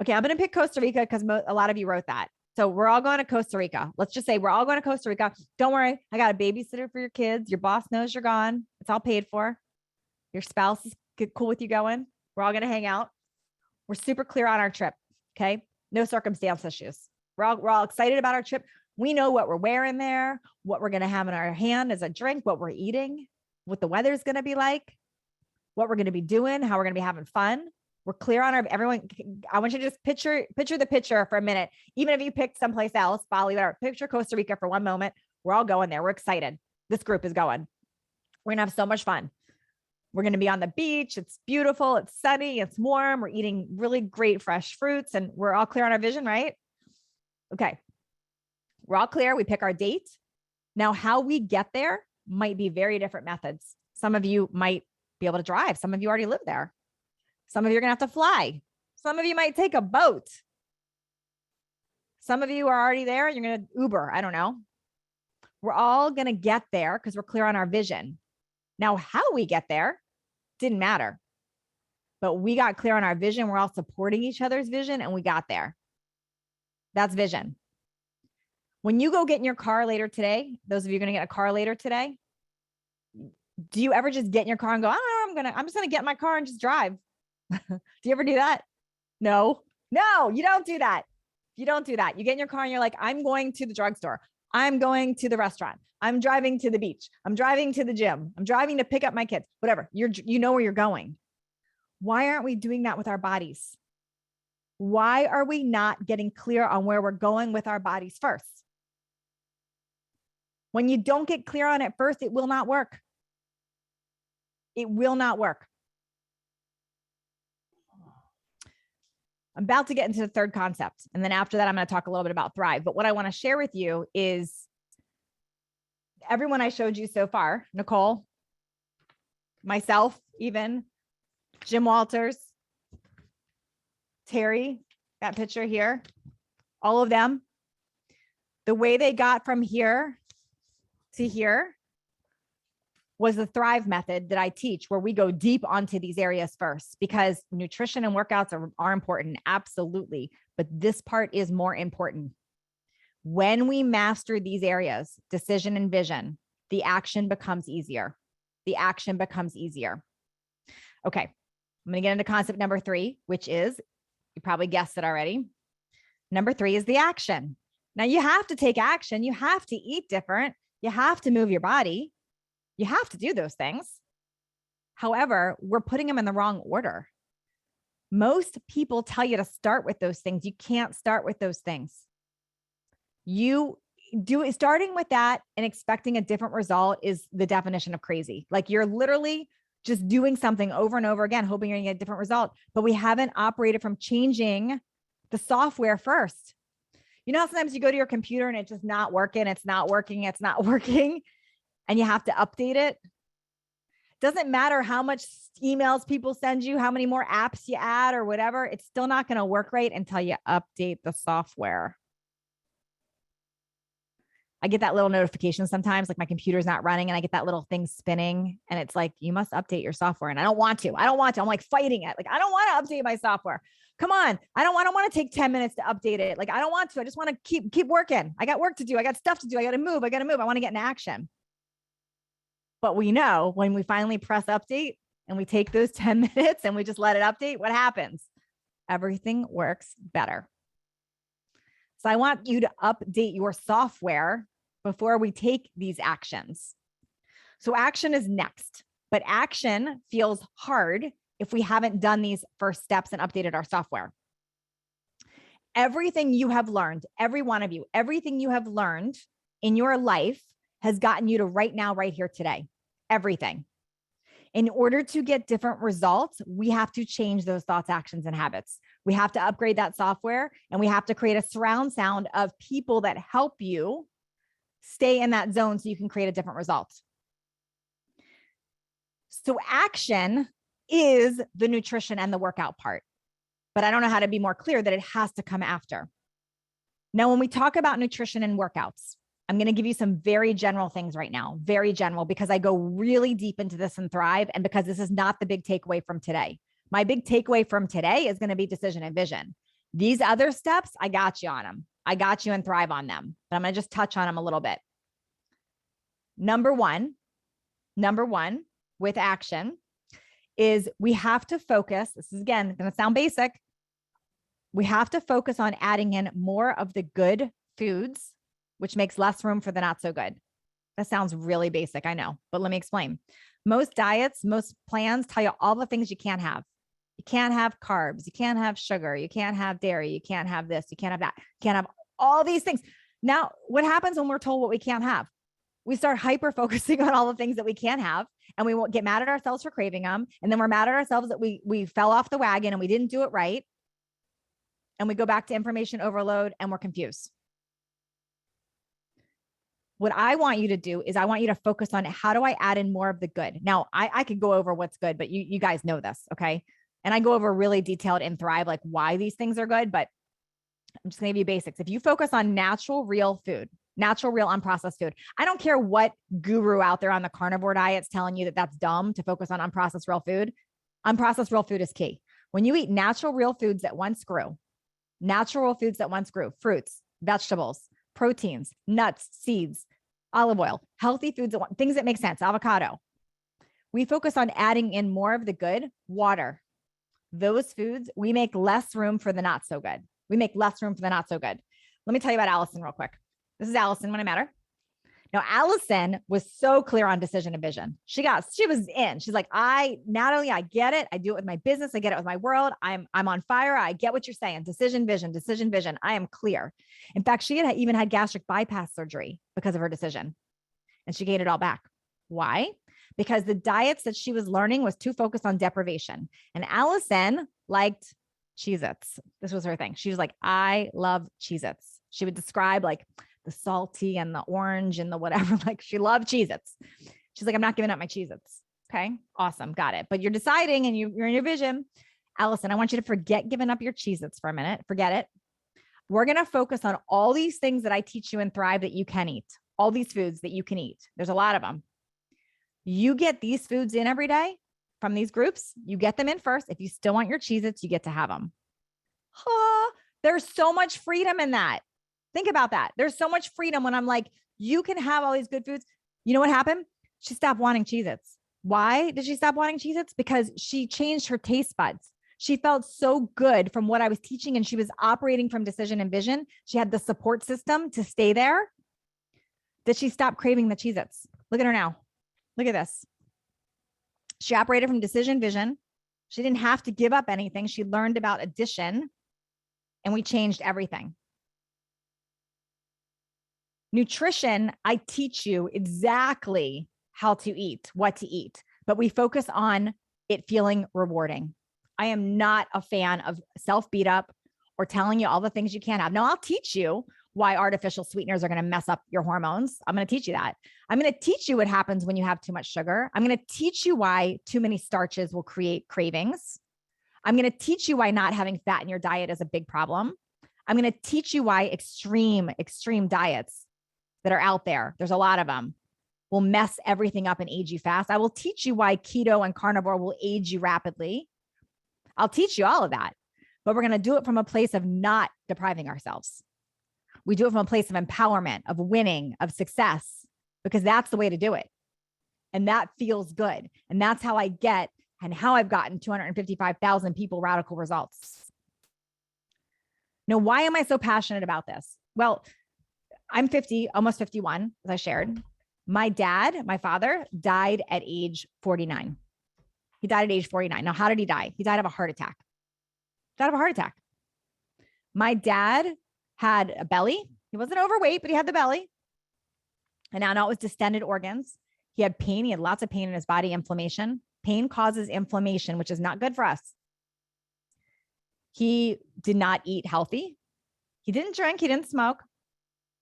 Okay, I'm going to pick Costa Rica because a lot of you wrote that. So we're all going to Costa Rica. Let's just say we're all going to Costa Rica. Don't worry. I got a babysitter for your kids. Your boss knows you're gone. It's all paid for. Your spouse is cool with you going. We're all going to hang out. We're super clear on our trip. Okay. No circumstance issues. We're all excited about our trip. We know what we're wearing there, what we're going to have in our hand as a drink, what we're eating, what the weather's going to be like, what we're going to be doing, how we're going to be having fun. We're clear on everyone. I want you to just picture the picture for a minute. Even if you picked someplace else, Bali, whatever, picture Costa Rica for one moment. We're all going there. We're excited. This group is going. We're going to have so much fun. We're going to be on the beach. It's beautiful. It's sunny. It's warm. We're eating really great fresh fruits and we're all clear on our vision, right? Okay. We're all clear. We pick our date. Now, how we get there might be very different methods. Some of you might be able to drive. Some of you already live there. Some of you are going to have to fly. Some of you might take a boat. Some of you are already there. You're going to Uber. I don't know. We're all going to get there because we're clear on our vision. Now, how we get there didn't matter, but we got clear on our vision. We're all supporting each other's vision and we got there. That's vision. When you go get in your car later today, those of you going to get a car later today, do you ever just get in your car and go, I don't know, I'm just going to get in my car and just drive? Do you ever do that? No, you don't do that. You don't do that. You get in your car and you're like, I'm going to the drugstore. I'm going to the restaurant. I'm driving to the beach. I'm driving to the gym. I'm driving to pick up my kids, whatever. You know where you're going. Why aren't we doing that with our bodies? Why are we not getting clear on where we're going with our bodies first? When you don't get clear on it first, it will not work. It will not work. I'm about to get into the third concept. And then after that, I'm going to talk a little bit about Thrive. But what I want to share with you is everyone I showed you so far, Nicole, myself, even Jim Walters, Terry, that picture here, all of them, the way they got from here to here was the Thrive method that I teach, where we go deep onto these areas first, because nutrition and workouts are important. Absolutely. But this part is more important. When we master these areas, decision and vision, the action becomes easier. The action becomes easier. Okay. I'm going to get into concept number 3, which is, you probably guessed it already. Number 3 is the action. Now you have to take action. You have to eat different. You have to move your body. You have to do those things. However, we're putting them in the wrong order. Most people tell you to start with those things. You can't start with those things. Starting with that and expecting a different result is the definition of crazy. Like you're literally just doing something over and over again, hoping you're going to get a different result, but we haven't operated from changing the software first. You know how sometimes you go to your computer and it's just not working, it's not working, and you have to update it? Doesn't matter how much emails people send you, how many more apps you add or whatever, it's still not going to work right until you update the software. I get that little notification sometimes, like my computer's not running and I get that little thing spinning and it's like, you must update your software. And I don't want to. I'm like fighting it. Like, I don't want to update my software. Come on. I don't want to take 10 minutes to update it. Like, I don't want to. I just want to keep working. I got work to do. I got stuff to do. I got to move. I want to get in action. But we know when we finally press update and we take those 10 minutes and we just let it update, what happens? Everything works better. So I want you to update your software before we take these actions. So action is next, but action feels hard if we haven't done these first steps and updated our software. Everything you have learned, every one of you, everything you have learned in your life has gotten you to right now, right here today. Everything. In order to get different results, we have to change those thoughts, actions, and habits. We have to upgrade that software and we have to create a surround sound of people that help you stay in that zone so you can create a different result. So action is the nutrition and the workout part, but I don't know how to be more clear that it has to come after. Now, when we talk about nutrition and workouts, I'm going to give you some very general things right now, very general, because I go really deep into this in Thrive and because this is not the big takeaway from today. My big takeaway from today is going to be decision and vision. These other steps, I got you on them. I got you and Thrive on them, but I'm going to just touch on them a little bit. Number one with action is we have to focus. This is again going to sound basic. We have to focus on adding in more of the good foods, which makes less room for the not so good. That sounds really basic, I know, but let me explain. Most diets, most plans tell you all the things you can't have. You can't have carbs. You can't have sugar. You can't have dairy. You can't have this. You can't have that. You can't have all these things. Now, what happens when we're told what we can't have? We start hyper focusing on all the things that we can't have, and we won't get mad at ourselves for craving them. And then we're mad at ourselves that we fell off the wagon and we didn't do it right. And we go back to information overload and we're confused. What I want you to do is I want you to focus on how do I add in more of the good? Now, I could go over what's good, but you guys know this, okay? And I go over really detailed in Thrive, like why these things are good, but I'm just gonna give you basics. If you focus on natural, real food, natural, real, unprocessed food, I don't care what guru out there on the carnivore diet's telling you that that's dumb to focus on unprocessed real food. Unprocessed real food is key. When you eat natural, real foods that once grew, fruits, vegetables, proteins, nuts, seeds, olive oil, healthy foods, things that make sense, avocado. We focus on adding in more of the good, water. Those foods, we make less room for the not so good. Let me tell you about Allison real quick. This is Allison when I met her. Now, Allison was so clear on decision and vision. She was in. She's like, Natalie, I get it. I do it with my business. I get it with my world. I'm on fire. I get what you're saying. Decision, vision. I am clear. In fact, she had even had gastric bypass surgery because of her decision. And she gained it all back. Why? Because the diets that she was learning was too focused on deprivation. And Allison liked Cheez-Its. This was her thing. She was like, I love Cheez-Its. She would describe like the salty and the orange and the whatever, like she loved Cheez-Its. She's like, I'm not giving up my Cheez-Its. Okay, awesome. Got it. But you're deciding and you're in your vision. Allison, I want you to forget giving up your Cheez-Its for a minute. Forget it. We're going to focus on all these things that I teach you in Thrive that you can eat, all these foods that you can eat. There's a lot of them. You get these foods in every day from these groups. You get them in first. If you still want your Cheez-Its, you get to have them. There's so much freedom in that. Think about that. There's so much freedom when I'm like, you can have all these good foods. You know what happened? She stopped wanting Cheez-Its. Why did she stop wanting Cheez-Its? Because she changed her taste buds. She felt so good from what I was teaching, and she was operating from decision and vision. She had the support system to stay there that she stopped craving the Cheez-Its. Look at her now. Look at this. She operated from decision, vision. She didn't have to give up anything. She learned about addition, and we changed everything. Nutrition, I teach you exactly how to eat, what to eat, but we focus on it feeling rewarding. I am not a fan of self-beat up or telling you all the things you can't have. Now, I'll teach you why artificial sweeteners are going to mess up your hormones. I'm going to teach you that. I'm going to teach you what happens when you have too much sugar. I'm going to teach you why too many starches will create cravings. I'm going to teach you why not having fat in your diet is a big problem. I'm going to teach you why extreme diets that are out there, there's a lot of them, will mess everything up and age you fast. I will teach you why keto and carnivore will age you rapidly. I'll teach you all of that, but we're going to do it from a place of not depriving ourselves. We do it from a place of empowerment, of winning, of success, because that's the way to do it. And that feels good. And that's how I get and how I've gotten 255,000 people radical results. Now, why am I so passionate about this? Well, I'm 50, almost 51, as I shared. My dad, my father, died at age 49. He died at age 49. Now, how did he die? He died of a heart attack. My dad had a belly. He wasn't overweight, but he had the belly. And now it was distended organs. He had pain. He had lots of pain in his body, inflammation. Pain causes inflammation, which is not good for us. He did not eat healthy. He didn't drink. He didn't smoke.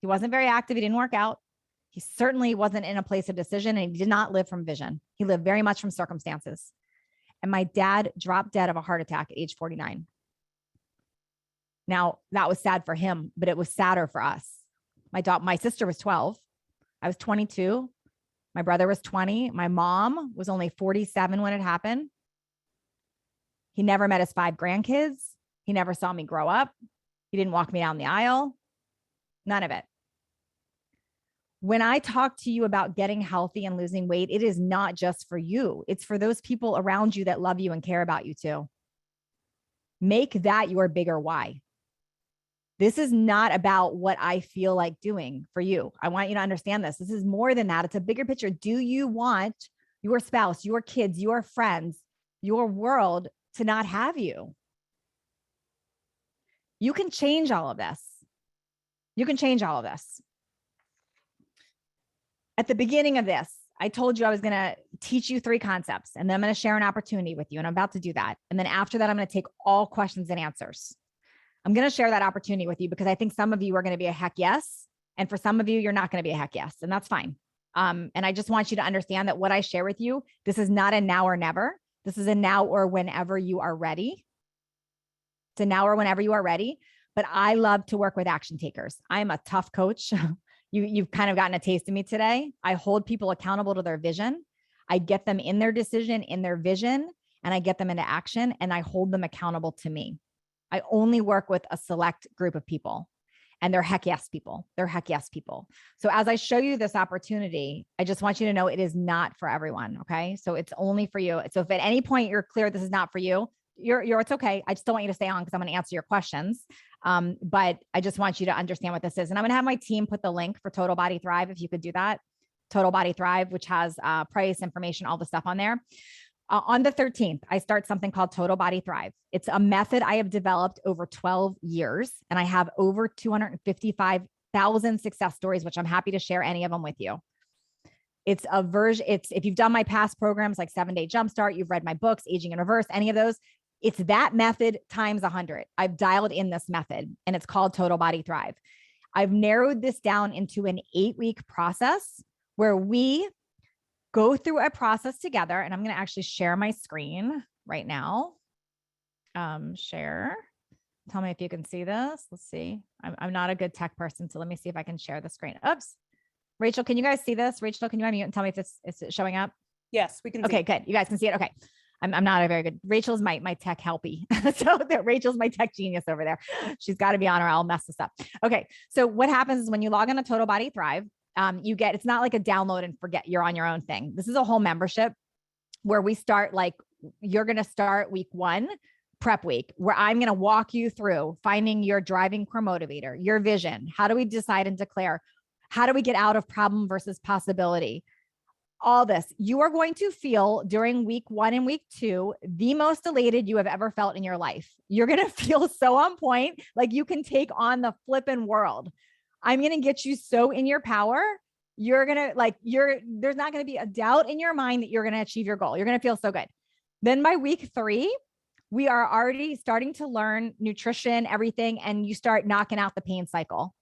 He wasn't very active. He didn't work out. He certainly wasn't in a place of decision, and he did not live from vision. He lived very much from circumstances. And my dad dropped dead of a heart attack at age 49. Now that was sad for him, but it was sadder for us. My sister was 12. I was 22. My brother was 20. My mom was only 47 when it happened. He never met his 5 grandkids. He never saw me grow up. He didn't walk me down the aisle. None of it. When I talk to you about getting healthy and losing weight, it is not just for you. It's for those people around you that love you and care about you too. Make that your bigger why. This is not about what I feel like doing for you. I want you to understand this. This is more than that. It's a bigger picture. Do you want your spouse, your kids, your friends, your world to not have you? You can change all of this. You can change all of this. At the beginning of this, I told you I was going to teach you 3 concepts, and then I'm going to share an opportunity with you. And I'm about to do that. And then after that, I'm going to take all questions and answers. I'm going to share that opportunity with you because I think some of you are going to be a heck yes. And for some of you, you're not going to be a heck yes. And that's fine. And I just want you to understand that what I share with you, this is not a now or never. This is a now or whenever you are ready. It's a now or whenever you are ready. But I love to work with action takers. I'm a tough coach. You've kind of gotten a taste of me today. I hold people accountable to their vision. I get them in their decision, in their vision, and I get them into action, and I hold them accountable to me. I only work with a select group of people, and they're heck yes people. They're heck yes people. So as I show you this opportunity, I just want you to know it is not for everyone. Okay. So it's only for you. So if at any point you're clear this is not for you, it's okay. I just don't want you to stay on because I'm going to answer your questions. But I just want you to understand what this is. And I'm going to have my team put the link for Total Body Thrive. If you could do that, Total Body Thrive, which has price information, all the stuff on there. On the 13th, I start something called Total Body Thrive. It's a method I have developed over 12 years, and I have over 255,000 success stories, which I'm happy to share any of them with you. It's a version. If you've done my past programs like 7-Day Jumpstart, you've read my books, Aging in Reverse, any of those, it's that method times 100. I've dialed in this method, and it's called Total Body Thrive. I've narrowed this down into an 8-week process where we go through a process together. And I'm going to actually share my screen right now. Share. Tell me if you can see this. Let's see. I'm not a good tech person, so let me see if I can share the screen. Oops. Rachel, can you guys see this? Rachel, can you unmute and tell me if it's showing up? Yes, we can. Okay, good. You guys can see it. Okay. I'm not a very good, Rachel's my tech helpy. So Rachel's my tech genius over there. She's got to be on or I'll mess this up. Okay. So what happens is when you log on to Total Body Thrive, it's not like a download and forget you're on your own thing. This is a whole membership where we start you're going to start week 1, prep week, where I'm going to walk you through finding your driving core motivator, your vision. How do we decide and declare? How do we get out of problem versus possibility? All this. You are going to feel during week 1 and week 2, the most elated you have ever felt in your life. You're going to feel so on point, like you can take on the flipping world. I'm going to get you so in your power. You're going to there's not going to be a doubt in your mind that you're going to achieve your goal. You're going to feel so good. Then by week 3, we are already starting to learn nutrition, everything. And you start knocking out the pain cycle.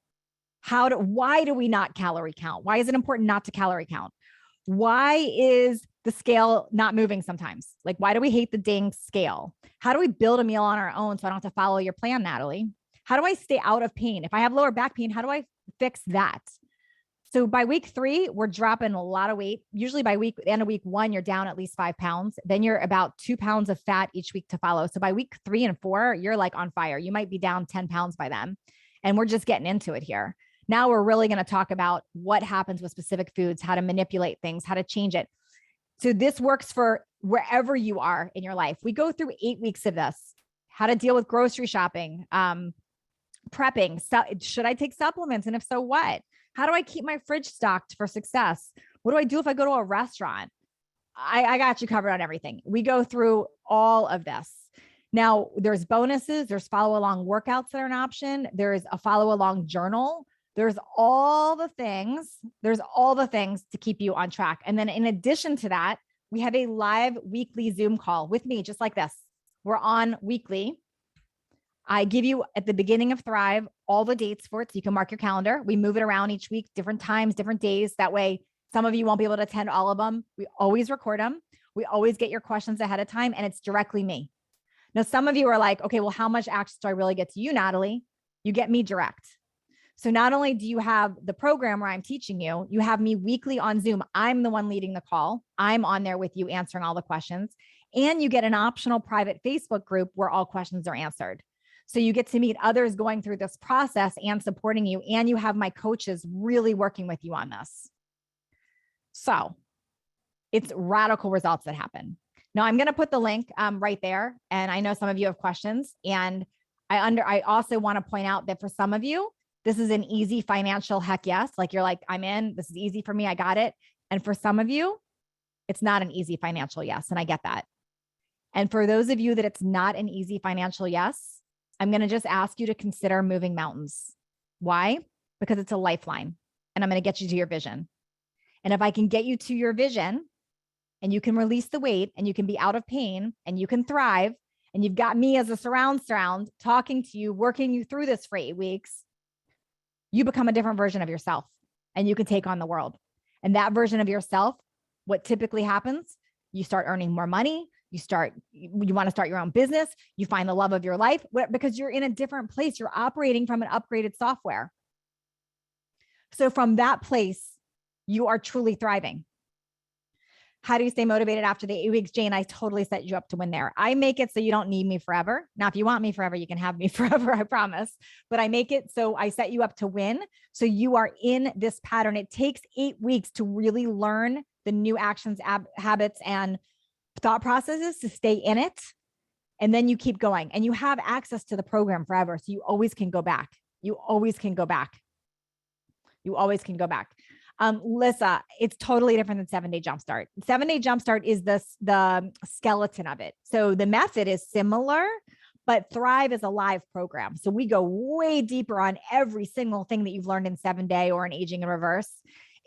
Why do we not calorie count? Why is it important not to calorie count? Why is the scale not moving sometimes? Why do we hate the dang scale? How do we build a meal on our own so I don't have to follow your plan, Natalie? How do I stay out of pain? If I have lower back pain, how do I fix that? So by week 3, we're dropping a lot of weight. Usually by end of week 1, you're down at least 5 pounds. Then you're about 2 pounds of fat each week to follow. So by week 3 and 4, you're on fire. You might be down 10 pounds by then. And we're just getting into it here. Now we're really going to talk about what happens with specific foods, how to manipulate things, how to change it. So this works for wherever you are in your life. We go through 8 weeks of this, how to deal with grocery shopping, prepping. Should I take supplements? And if so, what? How do I keep my fridge stocked for success? What do I do if I go to a restaurant? I got you covered on everything. We go through all of this. Now there's bonuses. There's follow along workouts that are an option. There's a follow along journal. There's all the things. There's all the things to keep you on track. And then in addition to that, we have a live weekly Zoom call with me, just like this. We're on weekly. I give you at the beginning of Thrive all the dates for it, so you can mark your calendar. We move it around each week, different times, different days. That way, some of you won't be able to attend all of them. We always record them. We always get your questions ahead of time, and it's directly me. Now, some of you are like, okay, well, how much access do I really get to you, Natalie? You get me direct. So not only do you have the program where I'm teaching you, you have me weekly on Zoom. I'm the one leading the call. I'm on there with you answering all the questions. And you get an optional private Facebook group where all questions are answered. So you get to meet others going through this process and supporting you. And you have my coaches really working with you on this. So it's radical results that happen. Now I'm going to put the link right there. And I know some of you have questions. And I also want to point out that for some of you, this is an easy financial heck yes. Like you're like, I'm in, this is easy for me. I got it. And for some of you, it's not an easy financial yes. And I get that. And for those of you that it's not an easy financial yes, I'm going to just ask you to consider moving mountains. Why? Because it's a lifeline and I'm going to get you to your vision. And if I can get you to your vision and you can release the weight and you can be out of pain and you can thrive and you've got me as a surround sound talking to you, working you through this for 8 weeks, you become a different version of yourself and you can take on the world. And that version of yourself, what typically happens, you start earning more money. You want to start your own business. You find the love of your life because you're in a different place. You're operating from an upgraded software. So from that place, you are truly thriving. How do you stay motivated after the 8 weeks? Jane, I totally set you up to win there. I make it so you don't need me forever. Now, if you want me forever, you can have me forever, I promise. But I make it so I set you up to win. So you are in this pattern. It takes 8 weeks to really learn the new actions, habits, and thought processes to stay in it. And then you keep going and you have access to the program forever. So you always can go back. You always can go back. You always can go back. Lissa, it's totally different than 7-Day Jumpstart. 7-Day Jumpstart is the skeleton of it. So the method is similar, but Thrive is a live program. So we go way deeper on every single thing that you've learned in 7-Day or in Aging in Reverse.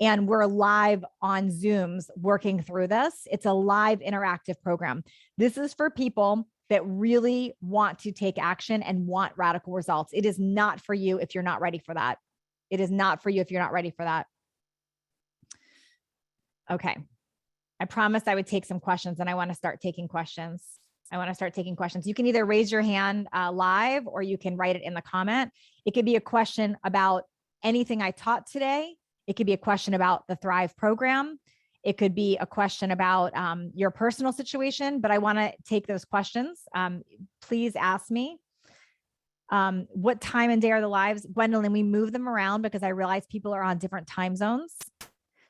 And we're live on Zooms working through this. It's a live interactive program. This is for people that really want to take action and want radical results. It is not for you if you're not ready for that. It is not for you if you're not ready for that. Okay. I promised I would take some questions and I want to start taking questions. You can either raise your hand live or you can write it in the comment. It could be a question about anything I taught today. It could be a question about the Thrive program. It could be a question about your personal situation, but I want to take those questions. Please ask me. What time and day are the lives? Gwendolyn, we move them around because I realize people are on different time zones.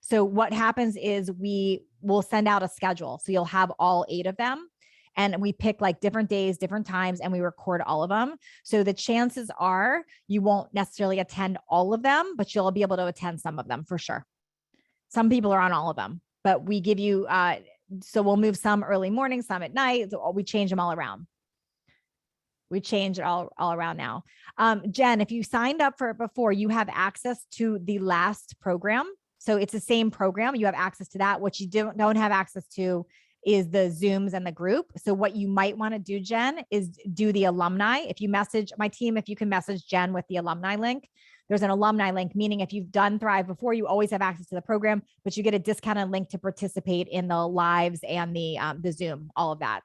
So what happens is we will send out a schedule. So you'll have all 8 of them. And we pick like different days, different times, and we record all of them. So the chances are you won't necessarily attend all of them, but you'll be able to attend some of them for sure. Some people are on all of them, but we give you, so we'll move some early morning, some at night. So we change them all around. We change it all around now. Jen, if you signed up for it before, you have access to the last program. So it's the same program. You have access to that. What you don't have access to is the Zooms and the group. So what you might want to do, Jen, is do the alumni. If you message my team, if you can message Jen with the alumni link, there's an alumni link, meaning if you've done Thrive before, you always have access to the program, but you get a discounted link to participate in the lives and the Zoom, all of that.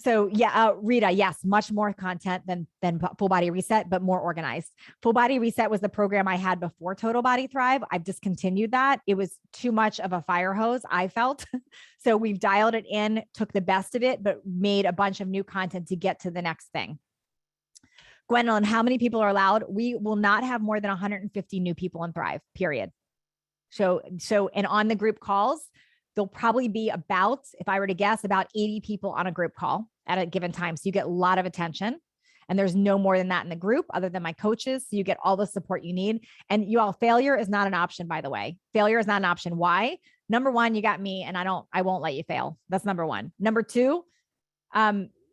So yeah, Rita, yes, much more content than Full Body Reset, but more organized. Full Body Reset was the program I had before Total Body Thrive. I've discontinued that. It was too much of a fire hose, I felt. So we've dialed it in, took the best of it, but made a bunch of new content to get to the next thing. Gwendolyn, how many people are allowed? We will not have more than 150 new people in Thrive, period. So, and on the group calls, there'll probably be about, if I were to guess, about 80 people on a group call at a given time. So you get a lot of attention and there's no more than that in the group other than my coaches. So you get all the support you need. And you all, failure is not an option, by the way. Failure is not an option. Why? Number one, you got me and I won't let you fail. That's number one. Number two,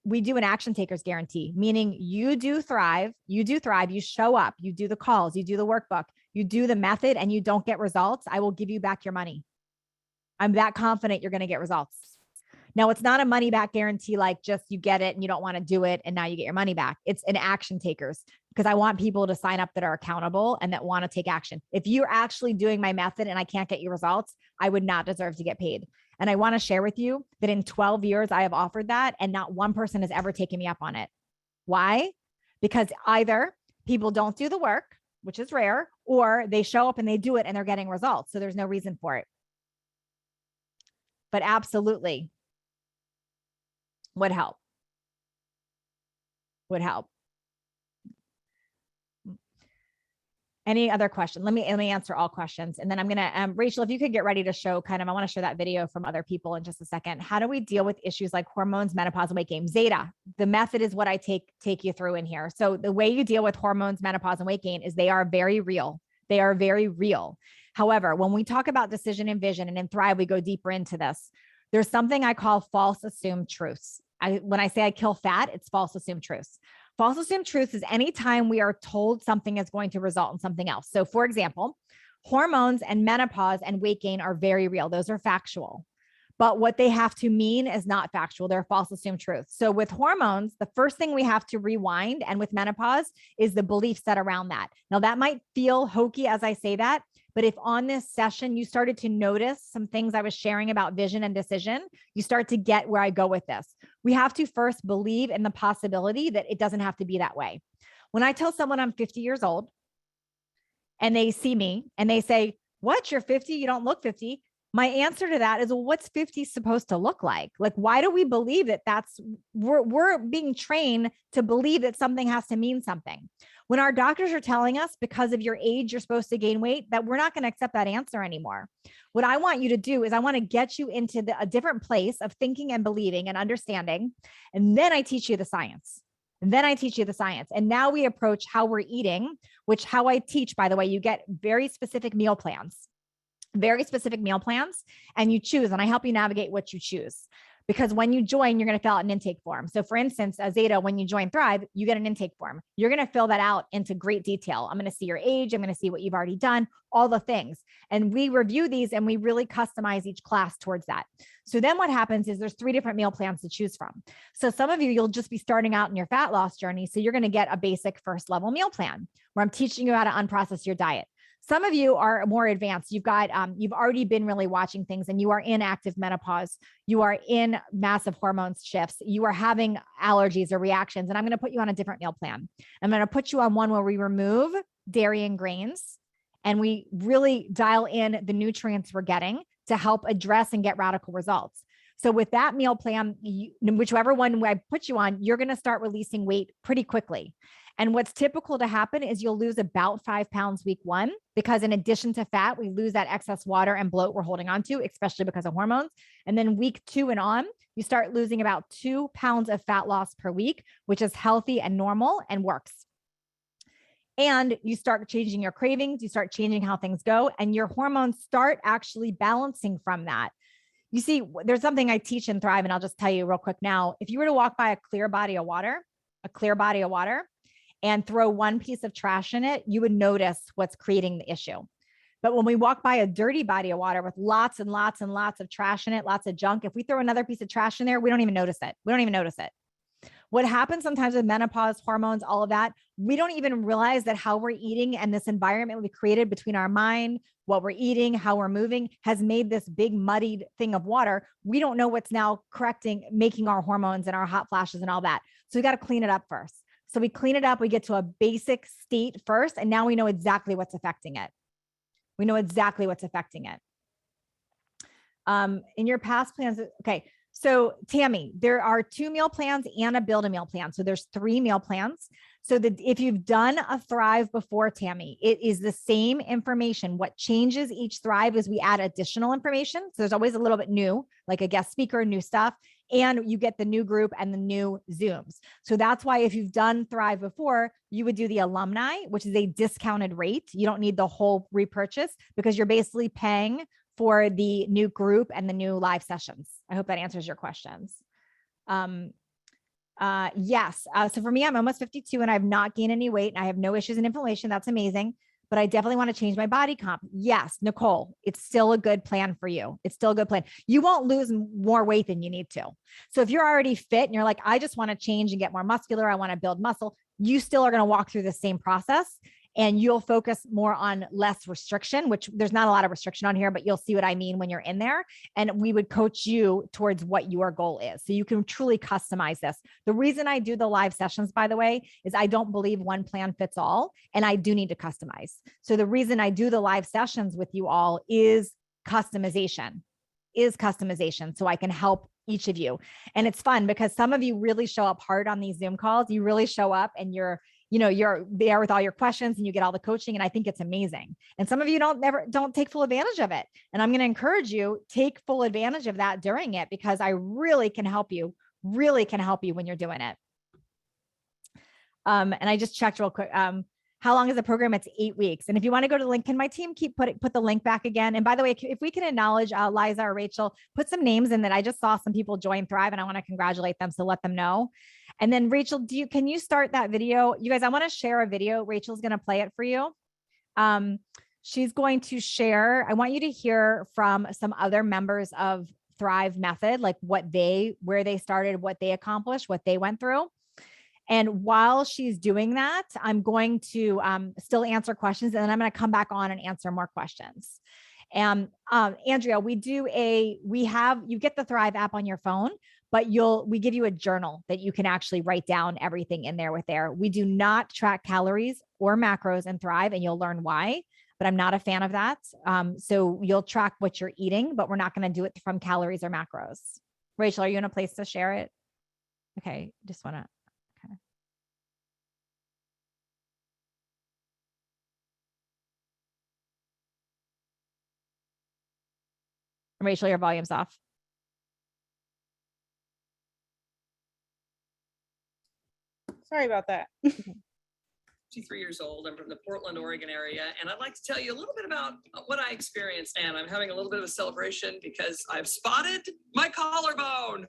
we do an action takers guarantee, meaning you thrive, you show up, you do the calls, you do the workbook, you do the method and you don't get results. I will give you back your money. I'm that confident you're going to get results. Now, it's not a money back guarantee, like just you get it and you don't want to do it and now you get your money back. It's an action takers because I want people to sign up that are accountable and that want to take action. If you're actually doing my method and I can't get you results, I would not deserve to get paid. And I want to share with you that in 12 years, I have offered that and not one person has ever taken me up on it. Why? Because either people don't do the work, which is rare, or they show up and they do it and they're getting results. So there's no reason for it. But absolutely would help. Would help. Any other question? Let me answer all questions. And then I'm going to, Rachel, if you could get ready to show I want to show that video from other people in just a second. How do we deal with issues like hormones, menopause, and weight gain? Zeta, the method is what I take you through in here. So the way you deal with hormones, menopause, and weight gain is they are very real. They are very real. However, when we talk about decision and vision, and in Thrive, we go deeper into this. There's something I call false assumed truths. When I say I kill fat, it's false assumed truths. False assumed truths is anytime we are told something is going to result in something else. So for example, hormones and menopause and weight gain are very real. Those are factual. But what they have to mean is not factual. They're false assumed truths. So with hormones, the first thing we have to rewind, and with menopause, is the belief set around that. Now that might feel hokey as I say that, but if on this session, you started to notice some things I was sharing about vision and decision, you start to get where I go with this. We have to first believe in the possibility that it doesn't have to be that way. When I tell someone I'm 50 years old and they see me and they say, "What, you're 50? You don't look 50. My answer to that is, well, what's 50 supposed to look like? Like, why do we believe that we're being trained to believe that something has to mean something? When our doctors are telling us because of your age, you're supposed to gain weight, that we're not going to accept that answer anymore. What I want you to do is I want to get you into a different place of thinking and believing and understanding. And then I teach you the science. And then I teach you the science. And now we approach how we're eating, which how I teach, by the way, you get very specific meal plans. And you choose, and I help you navigate what you choose. Because when you join, you're going to fill out an intake form. So for instance, as Zeta, when you join Thrive, you get an intake form. You're going to fill that out into great detail. I'm going to see your age. I'm going to see what you've already done, all the things. And we review these and we really customize each class towards that. So then what happens is there's 3 different meal plans to choose from. So some of you, you'll just be starting out in your fat loss journey. So you're going to get a basic first level meal plan where I'm teaching you how to unprocess your diet. Some of you are more advanced. You've already been really watching things and you are in active menopause. You are in massive hormone shifts. You are having allergies or reactions. And I'm going to put you on a different meal plan. I'm going to put you on one where we remove dairy and grains and we really dial in the nutrients we're getting to help address and get radical results. So with that meal plan, whichever one I put you on, you're going to start releasing weight pretty quickly. And what's typical to happen is you'll lose about 5 pounds week 1, because in addition to fat, we lose that excess water and bloat we're holding on to, especially because of hormones. And then week 2 and on, you start losing about 2 pounds of fat loss per week, which is healthy and normal and works. And you start changing your cravings, you start changing how things go, and your hormones start actually balancing from that. You see, there's something I teach in Thrive, and I'll just tell you real quick now. If you were to walk by a clear body of water, and throw one piece of trash in it, you would notice what's creating the issue. But when we walk by a dirty body of water with lots and lots and lots of trash in it, lots of junk, if we throw another piece of trash in there, we don't even notice it. What happens sometimes with menopause, hormones, all of that, we don't even realize that how we're eating and this environment we created between our mind, what we're eating, how we're moving has made this big muddied thing of water. We don't know what's now making our hormones and our hot flashes and all that. So we got to clean it up first. So we clean it up, we get to a basic state first, and now we know exactly what's affecting it. In your past plans, okay. So Tammy, there are 2 meal plans and a build a meal plan. So there's 3 meal plans. So that if you've done a Thrive before, Tammy, it is the same information. What changes each Thrive is we add additional information. So there's always a little bit new, like a guest speaker, new stuff, and you get the new group and the new Zooms. So that's why if you've done Thrive before, you would do the alumni, which is a discounted rate. You don't need the whole repurchase because you're basically paying for the new group and the new live sessions. I hope that answers your questions. Yes. So for me, I'm almost 52 and I've not gained any weight and I have no issues in inflammation. That's amazing. But I definitely want to change my body comp. Yes, Nicole, it's still a good plan for you. It's still a good plan. You won't lose more weight than you need to. So if you're already fit and you're like, I just want to change and get more muscular, I want to build muscle, you still are going to walk through the same process. and you'll focus more on less restriction, which there's not a lot of restriction on here, but you'll see what I mean when you're in there. And we would coach you towards what your goal is. So you can truly customize this. The reason I do the live sessions, by the way, is I don't believe one plan fits all, and I do need to customize. So the reason I do the live sessions with you all is customization, so I can help each of you. And it's fun because some of you really show up hard on these Zoom calls. You really show up and you're there with all your questions and you get all the coaching. And I think it's amazing. And some of you don't take full advantage of it. And I'm going to encourage you, take full advantage of that during it, because I really can help you when you're doing it. And I just checked real quick. How long is the program? It's 8 weeks. And if you want to go to the link, can my team put the link back again? And by the way, if we can acknowledge Liza or Rachel, put some names in that. I just saw some people join Thrive and I want to congratulate them. So let them know. And then Rachel, can you start that video? You guys, I want to share a video. Rachel's going to play it for you. She's going to share. I want you to hear from some other members of Thrive Method, like where they started, what they accomplished, what they went through. And while she's doing that, I'm going to still answer questions, and then I'm going to come back on and answer more questions. And Andrea, you get the Thrive app on your phone, but we give you a journal that you can actually write down everything in there with there. We do not track calories or macros in Thrive, and you'll learn why, but I'm not a fan of that. So you'll track what you're eating, but we're not going to do it from calories or macros. Rachel, are you in a place to share it? Okay. Just want to. Rachel, your volume's off. Sorry about that. 53 years old. I'm from the Portland, Oregon area, and I'd like to tell you a little bit about what I experienced. And I'm having a little bit of a celebration because I've spotted my collarbone.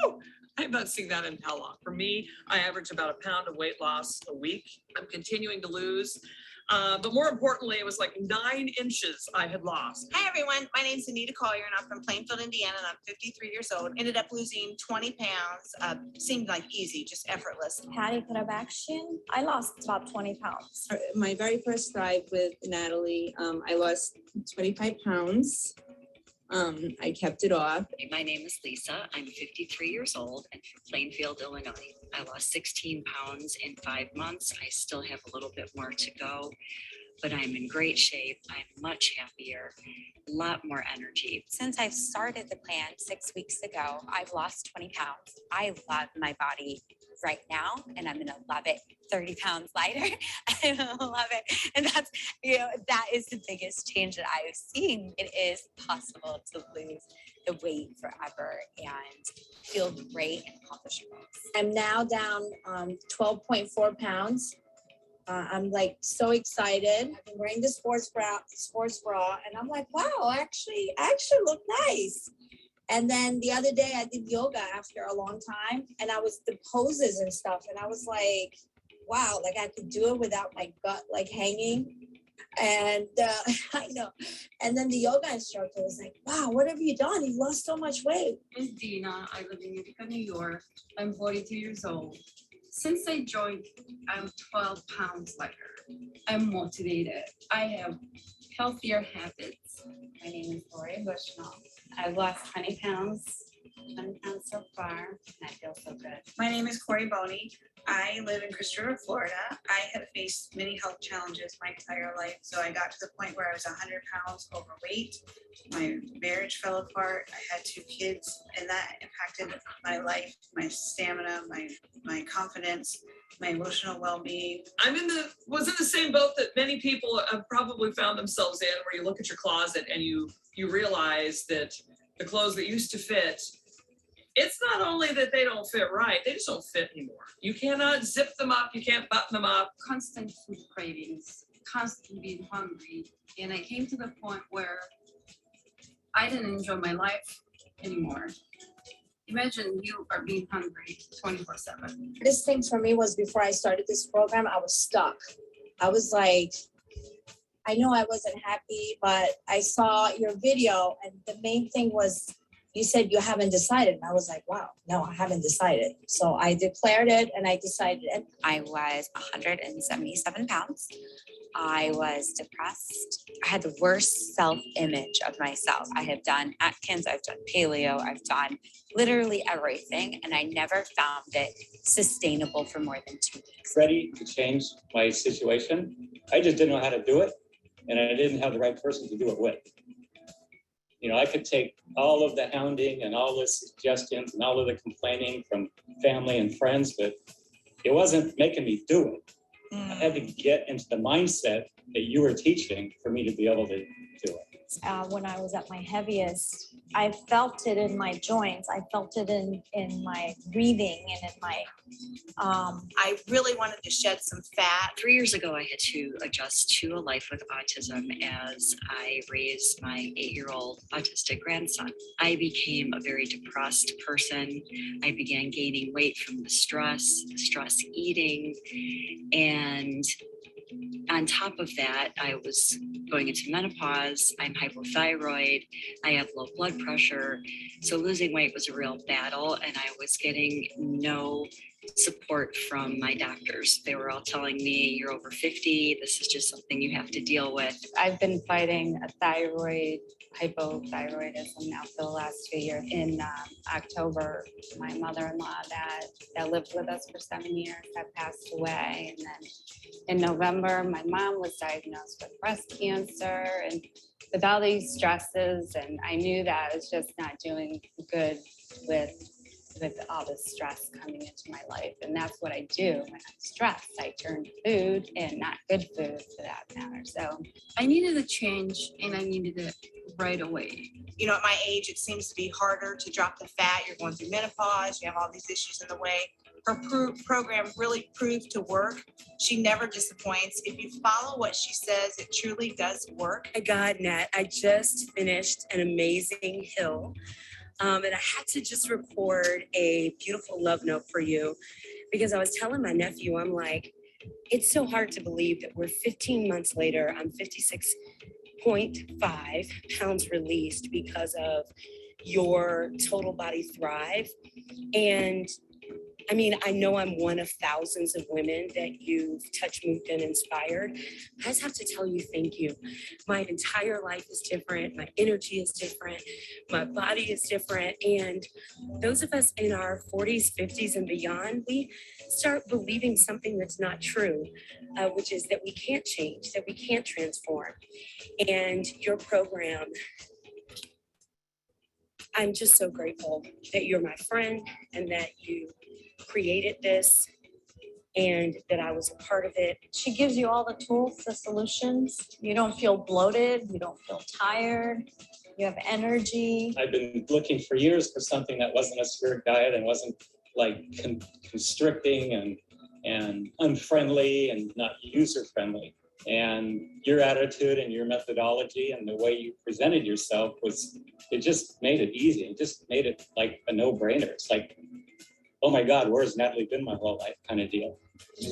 Woo! I have not seen that in how long? For me, I average about a pound of weight loss a week. I'm continuing to lose. But more importantly, it was like 9 inches I had lost. Hi, everyone. My name is Anita Collier, and I'm from Plainfield, Indiana, and I'm 53 years old. Ended up losing 20 pounds. Seemed like easy, just effortless. Patty Karabakshian. I lost about 20 pounds. My very first Thrive with Natalie, I lost 25 pounds. I kept it off. My name is Lisa. I'm 53 years old and from Plainfield, Illinois. I lost 16 pounds in 5 months. I still have a little bit more to go, but I'm in great shape. I'm much happier, a lot more energy. Since I've started the plan 6 weeks ago, I've lost 20 pounds. I love my body right now, and I'm gonna love it 30 pounds lighter. I love it. And that's, that is the biggest change that I've seen. It is possible to lose the weight forever and feel great and accomplish your goals. I'm now down 12.4 pounds. I'm like so excited. I've been wearing the sports bra, and I'm like, wow, I actually look nice. And then the other day I did yoga after a long time, and I was the poses and stuff, and I was like, wow, like I could do it without my gut like hanging. And I know. And then the yoga instructor was like, wow, what have you done? You've lost so much weight. My name is Dina. I live in Utica, New York. I'm 42 years old. Since I joined, I'm 12 pounds lighter. I'm motivated. I have healthier habits. My name is Lori Bushnell. I've lost 20 pounds so far, and I feel so good. My name is Corey Boney. I live in Christopher, Florida. I have faced many health challenges my entire life. So I got to the point where I was 100 pounds overweight. My marriage fell apart. I had 2 kids, and that impacted my life, my stamina, my confidence, my emotional well-being. Was in the same boat that many people have probably found themselves in, where you look at your closet and you realize that the clothes that used to fit, it's not only that they don't fit right, they just don't fit anymore. You cannot zip them up, you can't button them up. Constant food cravings, constantly being hungry. And I came to the point where I didn't enjoy my life anymore. Imagine you are being hungry 24/7. This thing for me was before I started this program, I was stuck. I was like, I know I wasn't happy, but I saw your video, and the main thing was you said you haven't decided. And I was like, wow, no, I haven't decided. So I declared it and I decided it. I was 177 pounds. I was depressed. I had the worst self-image of myself. I have done Atkins, I've done paleo, I've done literally everything, and I never found it sustainable for more than 2 weeks. Ready to change my situation. I just didn't know how to do it, and I didn't have the right person to do it with. You know, I could take all of the hounding and all the suggestions and all of the complaining from family and friends, but it wasn't making me do it. I had to get into the mindset that you were teaching for me to be able to do it. When I was at my heaviest, I felt it in my joints. I felt it in my breathing and in my, I really wanted to shed some fat. 3 years ago, I had to adjust to a life with autism as I raised my 8-year-old autistic grandson. I became a very depressed person. I began gaining weight from the stress eating, and on top of that, I was going into menopause. I'm hypothyroid. I have low blood pressure. So losing weight was a real battle, and I was getting no support from my doctors. They were all telling me, you're over 50. This is just something you have to deal with. I've been fighting a hypothyroidism now for the last 2 years. In October, my mother-in-law that lived with us for 7 years had passed away. And then in November, my mom was diagnosed with breast cancer, and with all these stresses, and I knew that I was just not doing good with all this stress coming into my life. And that's what I do when I'm stressed. I turn to food, and not good food for that matter. So I needed a change, and I needed it right away. You know, at my age, it seems to be harder to drop the fat. You're going through menopause, you have all these issues in the way. Her program really proved to work. She never disappoints. If you follow what she says, it truly does work. My God, Nat, I just finished an amazing hill. And I had to just record a beautiful love note for you, because I was telling my nephew, I'm like, it's so hard to believe that we're 15 months later. I'm 56.5 pounds released because of your Total Body Thrive. And I mean, I know I'm one of thousands of women that you've touched, moved, and inspired. I just have to tell you, thank you. My entire life is different. My energy is different. My body is different. And those of us in our 40s, 50s, and beyond, we start believing something that's not true, which is that we can't change, that we can't transform. And your program, I'm just so grateful that you're my friend and that you created this and that I was a part of it. she gives you all the tools, the solutions. You don't feel bloated. You don't feel tired. You have energy. I've been looking for years for something that wasn't a strict diet and wasn't like constricting and unfriendly and not user-friendly. And your attitude and your methodology and the way you presented yourself it just made it easy. It just made it like a no-brainer. It's like, oh my God, where's Natalie been my whole life kind of deal.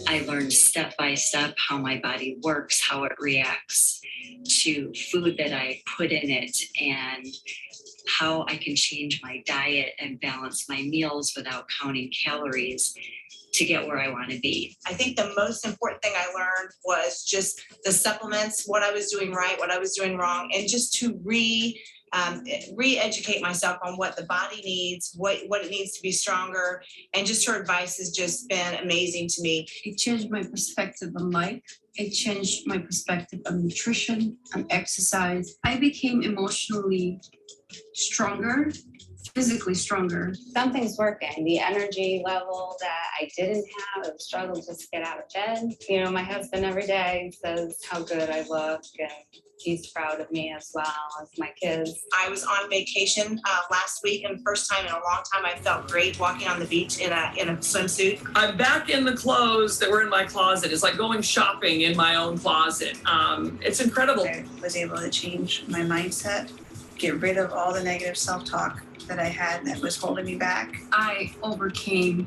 I learned step by step how my body works, how it reacts to food that I put in it, and how I can change my diet and balance my meals without counting calories to get where I want to be. I think the most important thing I learned was just the supplements, what I was doing right, what I was doing wrong, and just to re-educate myself on what the body needs, what it needs to be stronger. And just her advice has just been amazing to me. It changed my perspective on life. It changed my perspective on nutrition, on exercise. I became emotionally stronger, physically stronger. something's working. The energy level that I didn't have, I struggled just to get out of bed. You know, my husband every day says how good I look, and he's proud of me as well as my kids. I was on vacation last week, and first time in a long time I felt great walking on the beach in a swimsuit. I'm back in the clothes that were in my closet. It's like going shopping in my own closet. It's incredible. I was able to change my mindset, get rid of all the negative self-talk that I had that was holding me back. I overcame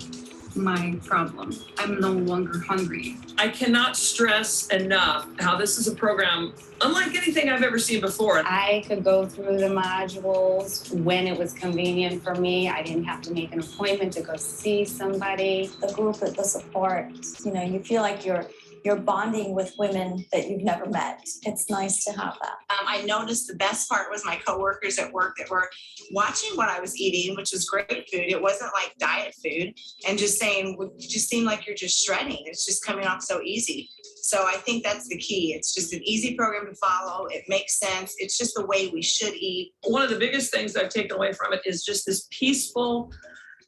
my problem. I'm no longer hungry. I cannot stress enough how this is a program unlike anything I've ever seen before. I could go through the modules when it was convenient for me. I didn't have to make an appointment to go see somebody. The group, the support, you know, you feel like you're bonding with women that you've never met. It's nice to have that. I noticed the best part was my coworkers at work that were watching what I was eating, which was great food. It wasn't like diet food, and just saying, "Well, you just seem like you're just shredding. It's just coming off so easy." So I think that's the key. It's just an easy program to follow. It makes sense. It's just the way we should eat. One of the biggest things I've taken away from it is just this peaceful,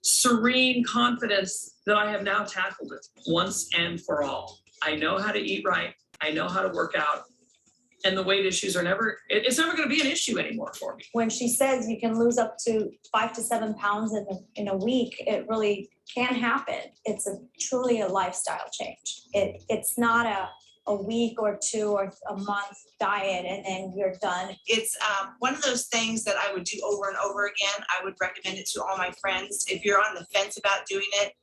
serene confidence that I have now tackled it once and for all. I know how to eat right. I know how to work out. And the weight issues are it's never going to be an issue anymore for me. When she says you can lose up to 5 to 7 pounds in a week, it really can happen. It's truly a lifestyle change. It's not a week or 2 or a month diet and then you're done. It's one of those things that I would do over and over again. I would recommend it to all my friends. If you're on the fence about doing it,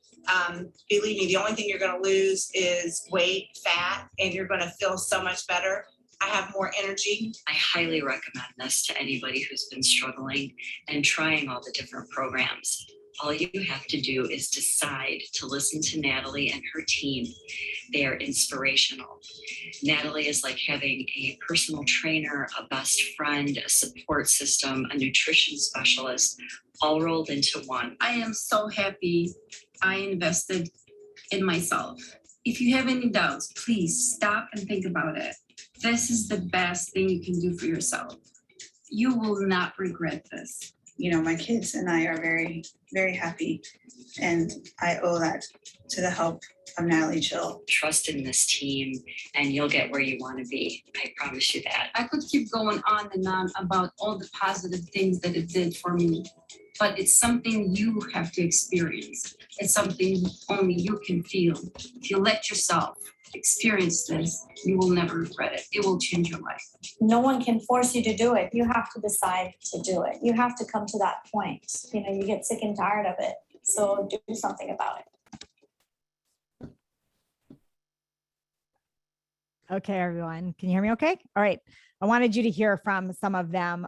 believe me, the only thing you're going to lose is weight, fat, and you're going to feel so much better. I have more energy. I highly recommend this to anybody who's been struggling and trying all the different programs. All you have to do is decide to listen to Natalie and her team. They are inspirational. Natalie is like having a personal trainer, a best friend, a support system, a nutrition specialist, all rolled into one. I am so happy I invested in myself. If you have any doubts, please stop and think about it. This is the best thing you can do for yourself. You will not regret this. You know, my kids and I are very, very happy, and I owe that to the help of Natalie Jill. Trust in this team and you'll get where you want to be. I promise you that. I could keep going on and on about all the positive things that it did for me, but it's something you have to experience. It's something only you can feel. If you let yourself experience this, you will never regret it. It will change your life. No one can force you to do it. You have to decide to do it. You have to come to that point. You know, you get sick and tired of it. So do something about it. Okay, everyone. Can you hear me okay? All right. I wanted you to hear from some of them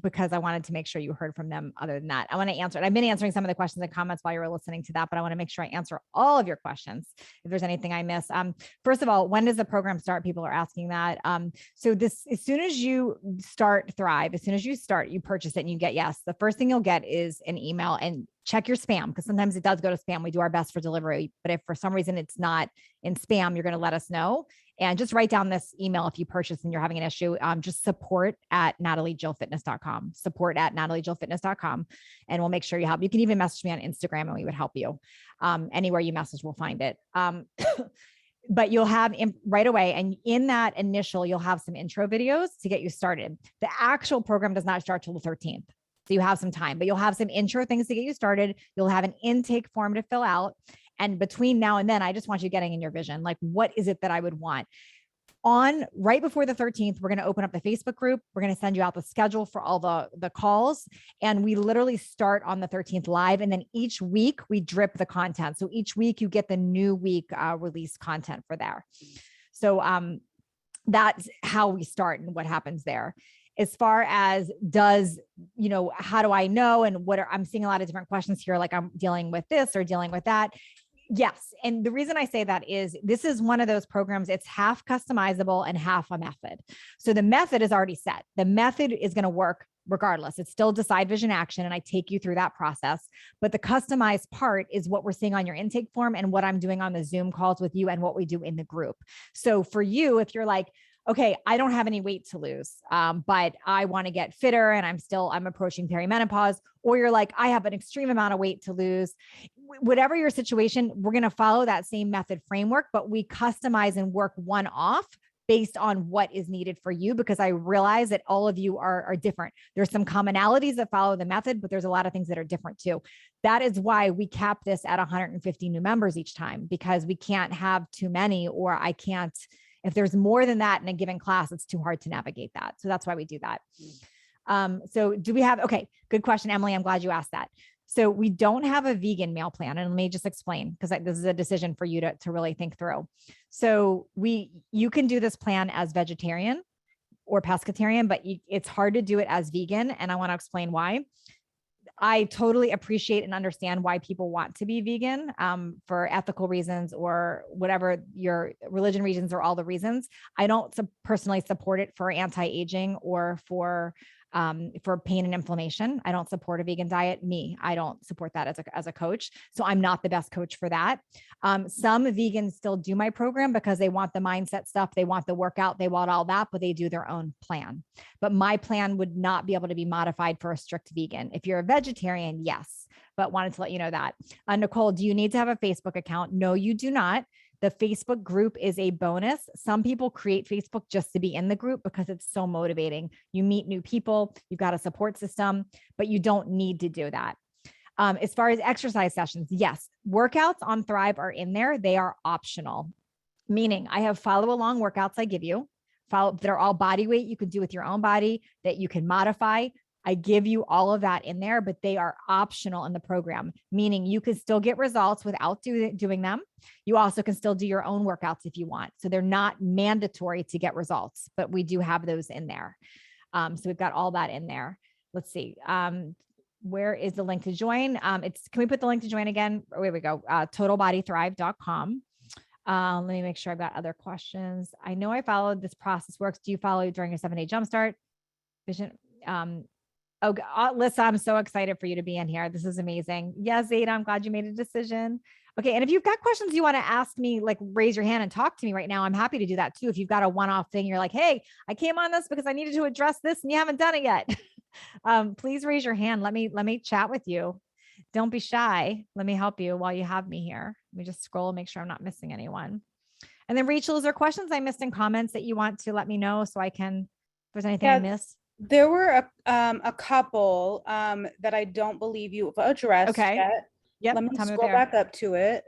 because I wanted to make sure you heard from them. Other than that, I want to answer it. I've been answering some of the questions and comments while you were listening to that, but I want to make sure I answer all of your questions. If there's anything I miss, first of all, when does the program start? People are asking that. So this, as soon as you start Thrive, as soon as you start, you purchase it and you get yes. The first thing you'll get is an email, and check your spam because sometimes it does go to spam. We do our best for delivery, but if for some reason it's not in spam, you're going to let us know. And just write down this email if you purchase and you're having an issue. Just support@nataliejillfitness.com, support@nataliejillfitness.com. And we'll make sure you help. You can even message me on Instagram and we would help you. Anywhere you message, we'll find it. But you'll have right away. And in that initial, you'll have some intro videos to get you started. The actual program does not start till the 13th. So you have some time, but you'll have some intro things to get you started. You'll have an intake form to fill out. And between now and then, I just want you getting in your vision. Like, what is it that I would want? Right before the 13th, we're going to open up the Facebook group. We're going to send you out the schedule for all the calls. And we literally start on the 13th live. And then each week we drip the content. So each week you get the new week release content for there. So that's how we start and what happens there. As far as how do I know? And I'm seeing a lot of different questions here. Like, I'm dealing with this or dealing with that. Yes. And the reason I say that is this is one of those programs, it's half customizable and half a method. So the method is already set. The method is going to work regardless. It's still decide, vision, action. And I take you through that process. But the customized part is what we're seeing on your intake form and what I'm doing on the Zoom calls with you and what we do in the group. So for you, if you're like, okay, I don't have any weight to lose, but I want to get fitter and I'm approaching perimenopause, or you're like, I have an extreme amount of weight to lose. Whatever your situation, we're going to follow that same method framework, but we customize and work one off based on what is needed for you, because I realize that all of you are different. There's some commonalities that follow the method, but there's a lot of things that are different too. That is why we cap this at 150 new members each time, because we can't have too many, or if there's more than that in a given class, it's too hard to navigate that. So that's why we do that. Okay, good question, Emily. I'm glad you asked that. So we don't have a vegan meal plan. And let me just explain, because this is a decision for you to really think through. So you can do this plan as vegetarian or pescatarian, but it's hard to do it as vegan. And I want to explain why. I totally appreciate and understand why people want to be vegan, for ethical reasons or whatever your religion reasons or all the reasons. I don't personally support it for anti-aging or for pain and inflammation. I don't support a vegan diet. I don't support that as a coach. So I'm not the best coach for that. Some vegans still do my program because they want the mindset stuff. They want the workout. They want all that, but they do their own plan. But my plan would not be able to be modified for a strict vegan. If you're a vegetarian, yes, but wanted to let you know that. Nicole, do you need to have a Facebook account? No, you do not. The Facebook group is a bonus. Some people create Facebook just to be in the group because it's so motivating. You meet new people, you've got a support system, but you don't need to do that. As far as exercise sessions, yes, workouts on Thrive are in there. They are optional, meaning I have follow along workouts I give you. They're all body weight you can do with your own body that you can modify. I give you all of that in there, but they are optional in the program, meaning you can still get results without doing them. You also can still do your own workouts if you want. So they're not mandatory to get results, but we do have those in there. So we've got all that in there. Let's see. Where is the link to join? Can we put the link to join again? Oh, here we go. Totalbodythrive.com. Let me make sure I've got other questions. I know I followed this process works. Do you follow during a 7-day jumpstart vision? Oh, Lisa, I'm so excited for you to be in here. This is amazing. Yes, Zeta, I'm glad you made a decision. Okay. And if you've got questions you want to ask me, like raise your hand and talk to me right now. I'm happy to do that too. If you've got a one-off thing, you're like, hey, I came on this because I needed to address this and you haven't done it yet. Please raise your hand. Let me chat with you. Don't be shy. Let me help you while you have me here. Let me just scroll and make sure I'm not missing anyone. And then Rachel, is there questions I missed in comments that you want to let me know so I can, if there's anything I missed? There were a couple that I don't believe you've addressed yet. Yep. Let me scroll back up to it.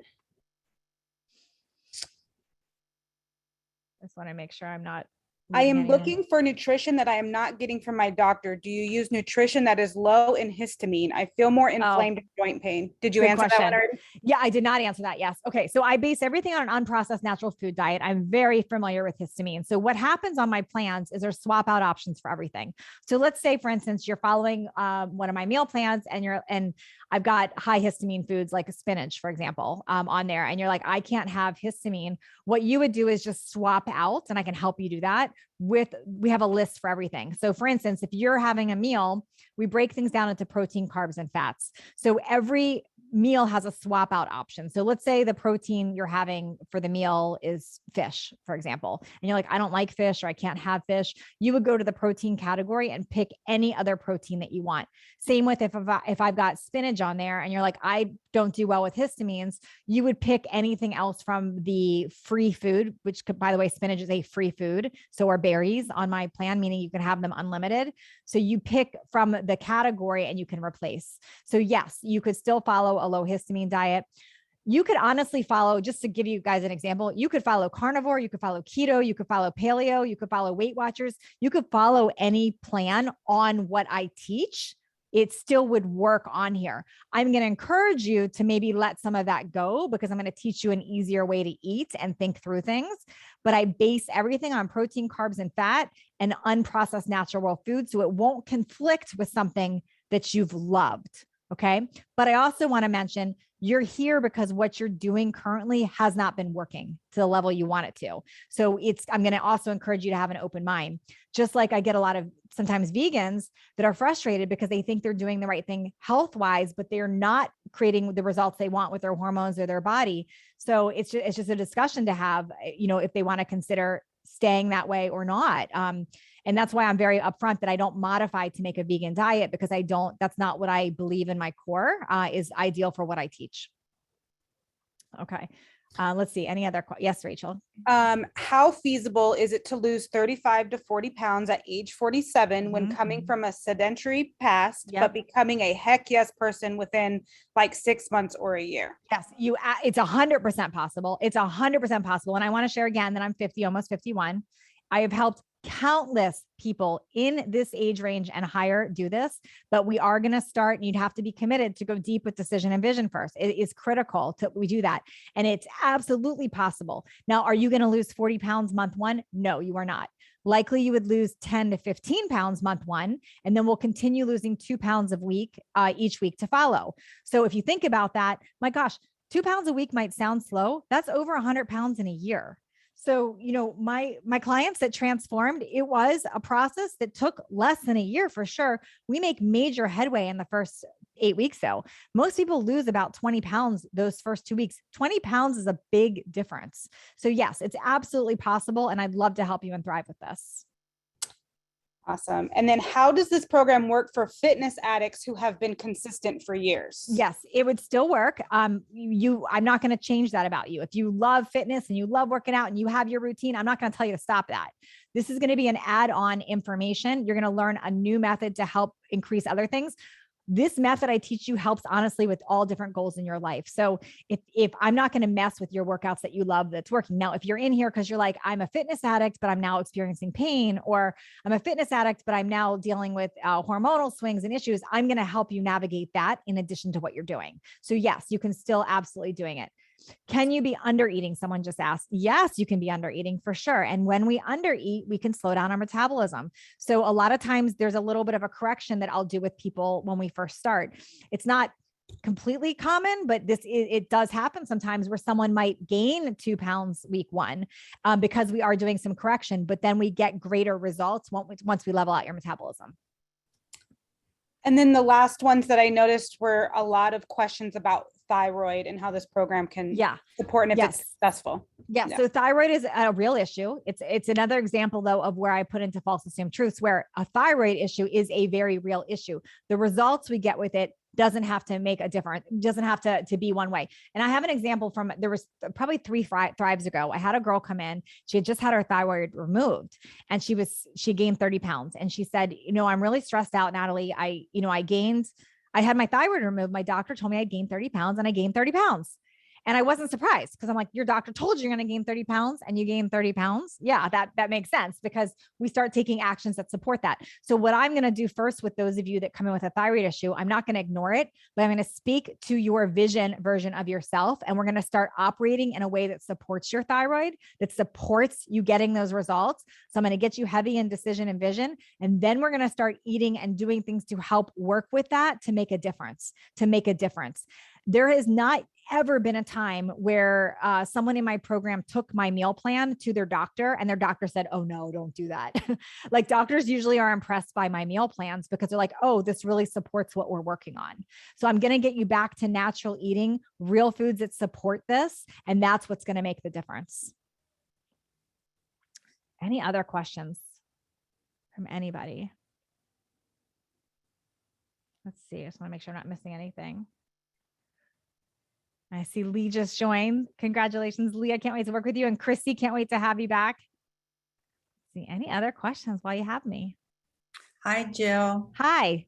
Just want to make sure I'm not. I am looking for nutrition that I am not getting from my doctor. Do you use nutrition that is low in histamine? I feel more inflamed joint pain. Did you answer that one already? Yeah, I did not answer that. Yes. Okay. So I base everything on an unprocessed natural food diet. I'm very familiar with histamine. So what happens on my plans is there's swap out options for everything. So let's say, for instance, you're following one of my meal plans and I've got high histamine foods like spinach, for example, on there. And you're like, I can't have histamine. What you would do is just swap out, and I can help you do that we have a list for everything. So for instance, if you're having a meal, we break things down into protein, carbs, and fats. So every meal has a swap out option. So let's say the protein you're having for the meal is fish, for example, and you're like, I don't like fish or I can't have fish. You would go to the protein category and pick any other protein that you want. Same with if I've got spinach on there and you're like, I don't do well with histamines, you would pick anything else from the free food, which could, by the way, spinach is a free food. So are berries on my plan, meaning you can have them unlimited. So you pick from the category and you can replace. So yes, you could still follow a low histamine diet. You could honestly follow, just to give you guys an example, you could follow carnivore, you could follow keto, you could follow paleo, you could follow Weight Watchers, you could follow any plan on what I teach. It still would work on here. I'm going to encourage you to maybe let some of that go because I'm going to teach you an easier way to eat and think through things. But I base everything on protein, carbs, and fat and unprocessed natural food. So it won't conflict with something that you've loved. Okay. But I also want to mention you're here because what you're doing currently has not been working to the level you want it to. So I'm going to also encourage you to have an open mind. Just like I get a lot of sometimes vegans that are frustrated because they think they're doing the right thing health-wise, but they're not creating the results they want with their hormones or their body. So it's just a discussion to have, if they want to consider staying that way or not. And that's why I'm very upfront that I don't modify to make a vegan diet because that's not what I believe in my core is ideal for what I teach. Okay. Let's see. Any other? Yes, Rachel. How feasible is it to lose 35 to 40 pounds at age 47 when coming from a sedentary past, but becoming a heck yes person within like 6 months or a year? Yes, it's 100% possible. It's 100% possible. And I want to share again that I'm 50, almost 51. I have helped Countless people in this age range and higher do this, but we are going to start, and you'd have to be committed to go deep with decision and vision first. It is critical that we do that. And it's absolutely possible. Now, are you going to lose 40 pounds month one? No, you are not. Likely you would lose 10 to 15 pounds month one, and then we'll continue losing 2 pounds a week, each week to follow. So if you think about that, my gosh, 2 pounds a week might sound slow. That's over 100 pounds in a year. So, my clients that transformed, it was a process that took less than a year for sure. We make major headway in the first 8 weeks though. Most people lose about 20 pounds those first 2 weeks. 20 pounds is a big difference. So yes, it's absolutely possible. And I'd love to help you and thrive with this. Awesome. And then how does this program work for fitness addicts who have been consistent for years? Yes, it would still work. I'm not going to change that about you. If you love fitness and you love working out and you have your routine, I'm not going to tell you to stop that. This is going to be an add-on information. You're going to learn a new method to help increase other things. This method I teach you helps honestly with all different goals in your life. So if I'm not going to mess with your workouts that you love, that's working. Now, if you're in here because you're like, I'm a fitness addict, but I'm now experiencing pain, or I'm a fitness addict, but I'm now dealing with hormonal swings and issues, I'm going to help you navigate that in addition to what you're doing. So yes, you can still absolutely doing it. Can you be under eating? Someone just asked. Yes, you can be under eating for sure. And when we under eat, we can slow down our metabolism. So a lot of times there's a little bit of a correction that I'll do with people when we first start. It's not completely common, but it does happen sometimes where someone might gain 2 pounds week one because we are doing some correction, but then we get greater results once we level out your metabolism. And then the last ones that I noticed were a lot of questions about thyroid and how this program can support and if it's successful. Yeah. So thyroid is a real issue. It's another example though of where I put into false assumed truths, where a thyroid issue is a very real issue. The results we get with it doesn't have to make a difference. It doesn't have to be one way. And I have an example from, there was probably 3 thrives ago. I had a girl come in, she had just had her thyroid removed and she gained 30 pounds. And she said, I'm really stressed out, Natalie. I had my thyroid removed. My doctor told me I'd gained 30 pounds and I gained 30 pounds. And I wasn't surprised because I'm like, your doctor told you you're going to gain 30 pounds and you gain 30 pounds. Yeah, that makes sense because we start taking actions that support that. So what I'm going to do first with those of you that come in with a thyroid issue, I'm not going to ignore it, but I'm going to speak to your vision version of yourself. And we're going to start operating in a way that supports your thyroid, that supports you getting those results. So I'm going to get you heavy in decision and vision. And then we're going to start eating and doing things to help work with that to make a difference, There has not ever been a time where someone in my program took my meal plan to their doctor and their doctor said, oh no, don't do that. Like doctors usually are impressed by my meal plans because they're like, oh, this really supports what we're working on. So I'm going to get you back to natural eating, real foods that support this. And that's what's going to make the difference. Any other questions from anybody? Let's see. I just want to make sure I'm not missing anything. I see Lee just joined. Congratulations, Lee. I can't wait to work with you. And Christy, can't wait to have you back. Let's see, any other questions while you have me? Hi, Jill. Hi.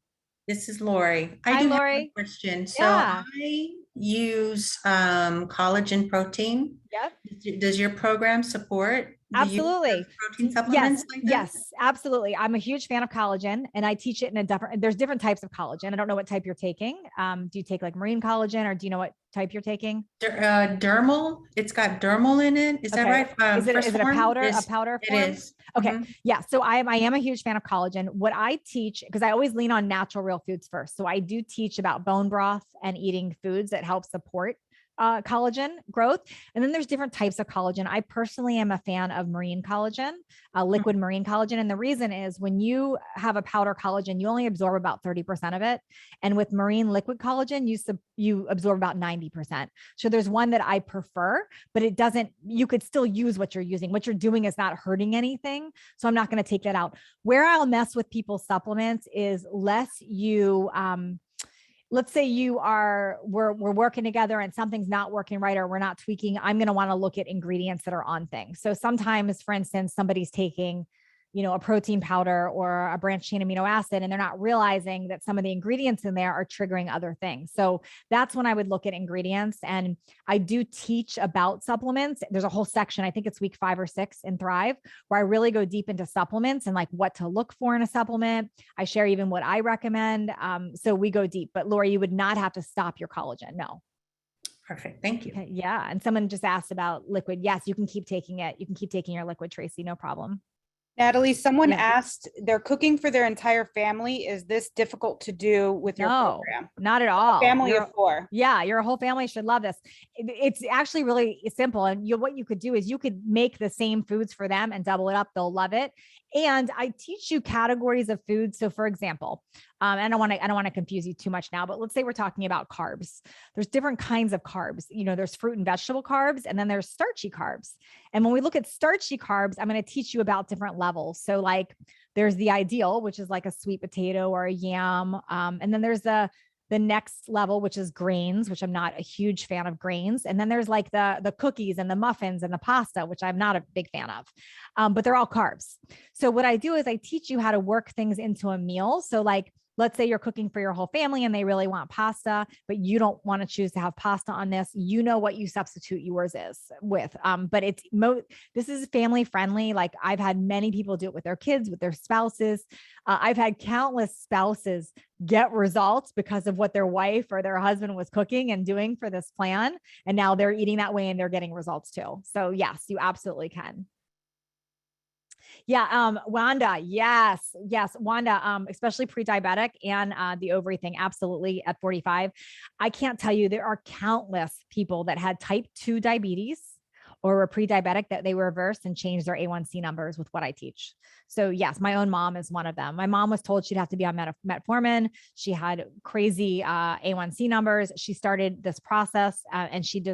This is Lori. Hi, do Lori. have a question. So Yeah. I use collagen protein. Yep. Does your program support? Absolutely. Protein supplements Yes, like that? yes, absolutely. I'm a huge fan of collagen and I teach it in there's different types of collagen. I don't know what type you're taking. Do you take like marine collagen or do you know what type you're taking? Dermal. It's got dermal in it. Is that Okay. right? Is it First a form? powder? Yes, A powder it form? is. Okay. Mhm. Yeah. So I am a huge fan of collagen. What I teach, because I always lean on natural real foods first. So I do teach about bone broth and eating foods that help support collagen growth. And then there's different types of collagen. I personally am a fan of marine collagen, liquid marine collagen. And the reason is when you have a powder collagen, you only absorb about 30% of it. And with marine liquid collagen, you absorb about 90%. So there's one that I prefer, but you could still use what you're using. What you're doing is not hurting anything. So I'm not going to take that out. Where I'll mess with people's supplements is let's say we're working together and something's not working right, or we're not tweaking. I'm going to want to look at ingredients that are on things. So sometimes, for instance, somebody's taking, a protein powder or a branched chain amino acid, and they're not realizing that some of the ingredients in there are triggering other things. So that's when I would look at ingredients. And I do teach about supplements. There's a whole section, I think it's week 5 or 6 in Thrive, where I really go deep into supplements and like what to look for in a supplement. I share even what I recommend. So we go deep, but Lori, you would not have to stop your collagen. No. Perfect. Thank you. Okay, yeah. And someone just asked about liquid. Yes, you can keep taking it. You can keep taking your liquid, Tracy. No problem. Natalie, someone Yeah. asked, they're cooking for their entire family. Is this difficult to do with your No, program? not at all. Family You're- of 4. Yeah, your whole family should love this. It's actually really simple. And what you could do is you could make the same foods for them and double it up. They'll love it. And I teach you categories of foods. So for example, and I don't want to confuse you too much now, but let's say we're talking about carbs. There's different kinds of carbs. There's fruit and vegetable carbs, and then there's starchy carbs. And when we look at starchy carbs, I'm going to teach you about different levels. So like there's the ideal, which is like a sweet potato or a yam. And then there's the next level, which is grains, which I'm not a huge fan of grains. And then there's like the cookies and the muffins and the pasta, which I'm not a big fan of, but they're all carbs. So what I do is I teach you how to work things into a meal. So like, let's say you're cooking for your whole family and they really want pasta, but you don't want to choose to have pasta on this. What you substitute yours is with. But this is family friendly. Like I've had many people do it with their kids, with their spouses. I've had countless spouses get results because of what their wife or their husband was cooking and doing for this plan. And now they're eating that way and they're getting results too. So yes, you absolutely can. Yeah. Wanda. Yes. Wanda, especially pre-diabetic and the ovary thing. Absolutely. At 45, I can't tell you, there are countless people that had type 2 diabetes or were pre-diabetic that they reversed and changed their A1C numbers with what I teach. So yes, my own mom is one of them. My mom was told she'd have to be on metformin. She had crazy A1C numbers. She started this process and she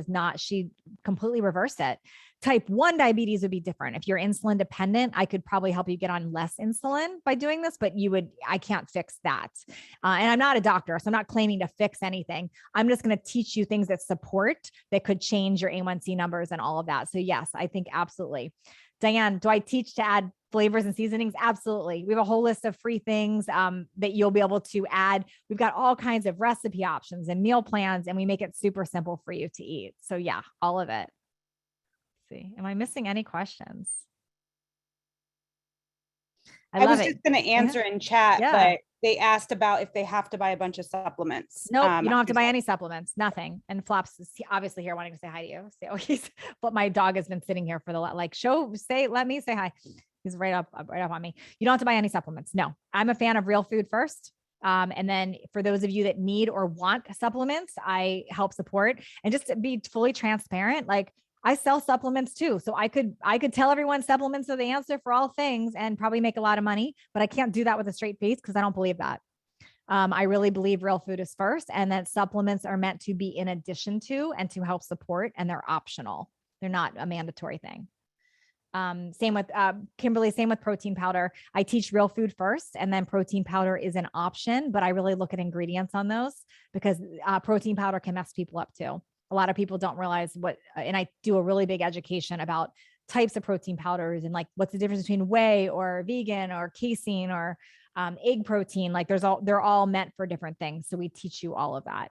completely reversed it. Type 1 diabetes would be different. If you're insulin dependent, I could probably help you get on less insulin by doing this, but I can't fix that. And I'm not a doctor, so I'm not claiming to fix anything. I'm just going to teach you things that could change your A1C numbers and all of that. So yes, I think absolutely. Diane, do I teach to add flavors and seasonings? Absolutely. We have a whole list of free things that you'll be able to add. We've got all kinds of recipe options and meal plans, and we make it super simple for you to eat. So yeah, all of it. Am I missing any questions? I was just going to answer in chat, but they asked about if they have to buy a bunch of supplements. Nope, you don't have to buy any supplements, nothing. And Flops is obviously here wanting to say hi to you. But my dog has been sitting here for let me say hi. He's right up on me. You don't have to buy any supplements. No, I'm a fan of real food first. And then for those of you that need or want supplements, I help support. And just to be fully transparent, like I sell supplements too. So I could tell everyone supplements are the answer for all things and probably make a lot of money, but I can't do that with a straight face because I don't believe that. I really believe real food is first, and that supplements are meant to be in addition to and to help support, and they're optional. They're not a mandatory thing. Same with Kimberly, same with protein powder. I teach real food first, and then protein powder is an option, but I really look at ingredients on those because protein powder can mess people up too. A lot of people don't realize and I do a really big education about types of protein powders and like what's the difference between whey or vegan or casein or egg protein. Like they're all meant for different things. So we teach you all of that.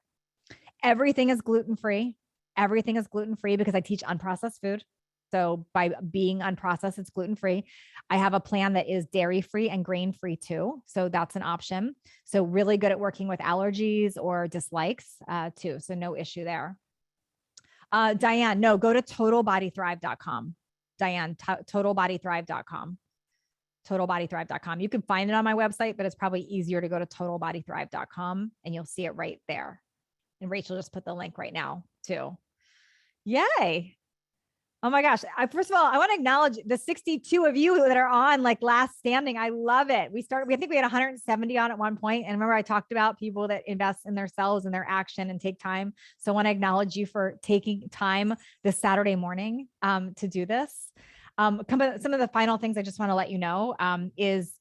Everything is gluten-free. Everything is gluten-free because I teach unprocessed food. So by being unprocessed, it's gluten-free. I have a plan that is dairy-free and grain-free too. So that's an option. So really good at working with allergies or dislikes too. So no issue there. Diane, no, go to totalbodythrive.com. Diane, totalbodythrive.com. Totalbodythrive.com. You can find it on my website, but it's probably easier to go to totalbodythrive.com and you'll see it right there. And Rachel just put the link right now too. Yay. Oh my gosh. First of all, I want to acknowledge the 62 of you that are on like last standing. I love it. I think we had 170 on at one point. And remember I talked about people that invest in themselves and their action and take time. So I want to acknowledge you for taking time this Saturday morning to do this. Some of the final things I just want to let you know is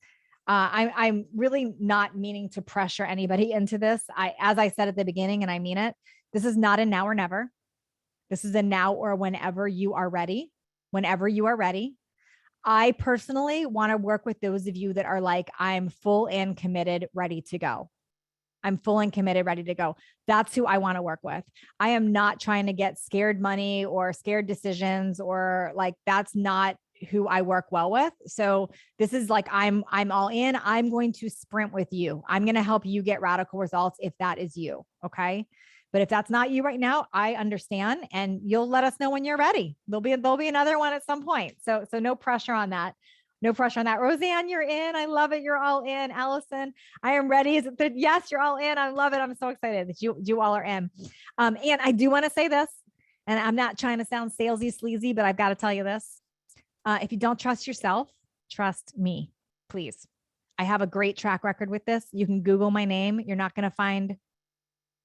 I'm really not meaning to pressure anybody into this. As I said at the beginning, and I mean it, this is not a now or never. This is a now or whenever you are ready. Whenever you are ready. I personally want to work with those of you that are like, I'm full and committed, ready to go. I'm full and committed, ready to go. That's who I want to work with. I am not trying to get scared money or scared decisions, or like, that's not who I work well with. So this is like, I'm all in. I'm going to sprint with you. I'm going to help you get radical results if that is you. Okay. But if that's not you right now, I understand, and you'll let us know when you're ready. There'll be another one at some point. So no pressure on that. No pressure on that. Roseanne, you're in. I love it. You're all in. Allison, I am ready. Is it that? Yes, you're all in. I love it. I'm so excited that you all are in. And I do want to say this, and I'm not trying to sound salesy, sleazy, but I've got to tell you this. If you don't trust yourself, trust me, please. I have a great track record with this. You can Google my name. You're not going to find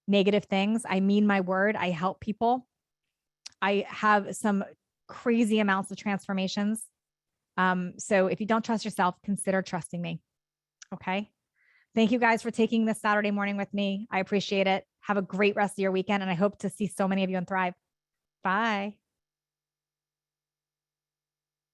negative things. I mean my word. I help people. I have some crazy amounts of transformations. So if you don't trust yourself, consider trusting me. Okay. Thank you guys for taking this Saturday morning with me. I appreciate it. Have a great rest of your weekend, and I hope to see so many of you in Thrive. Bye.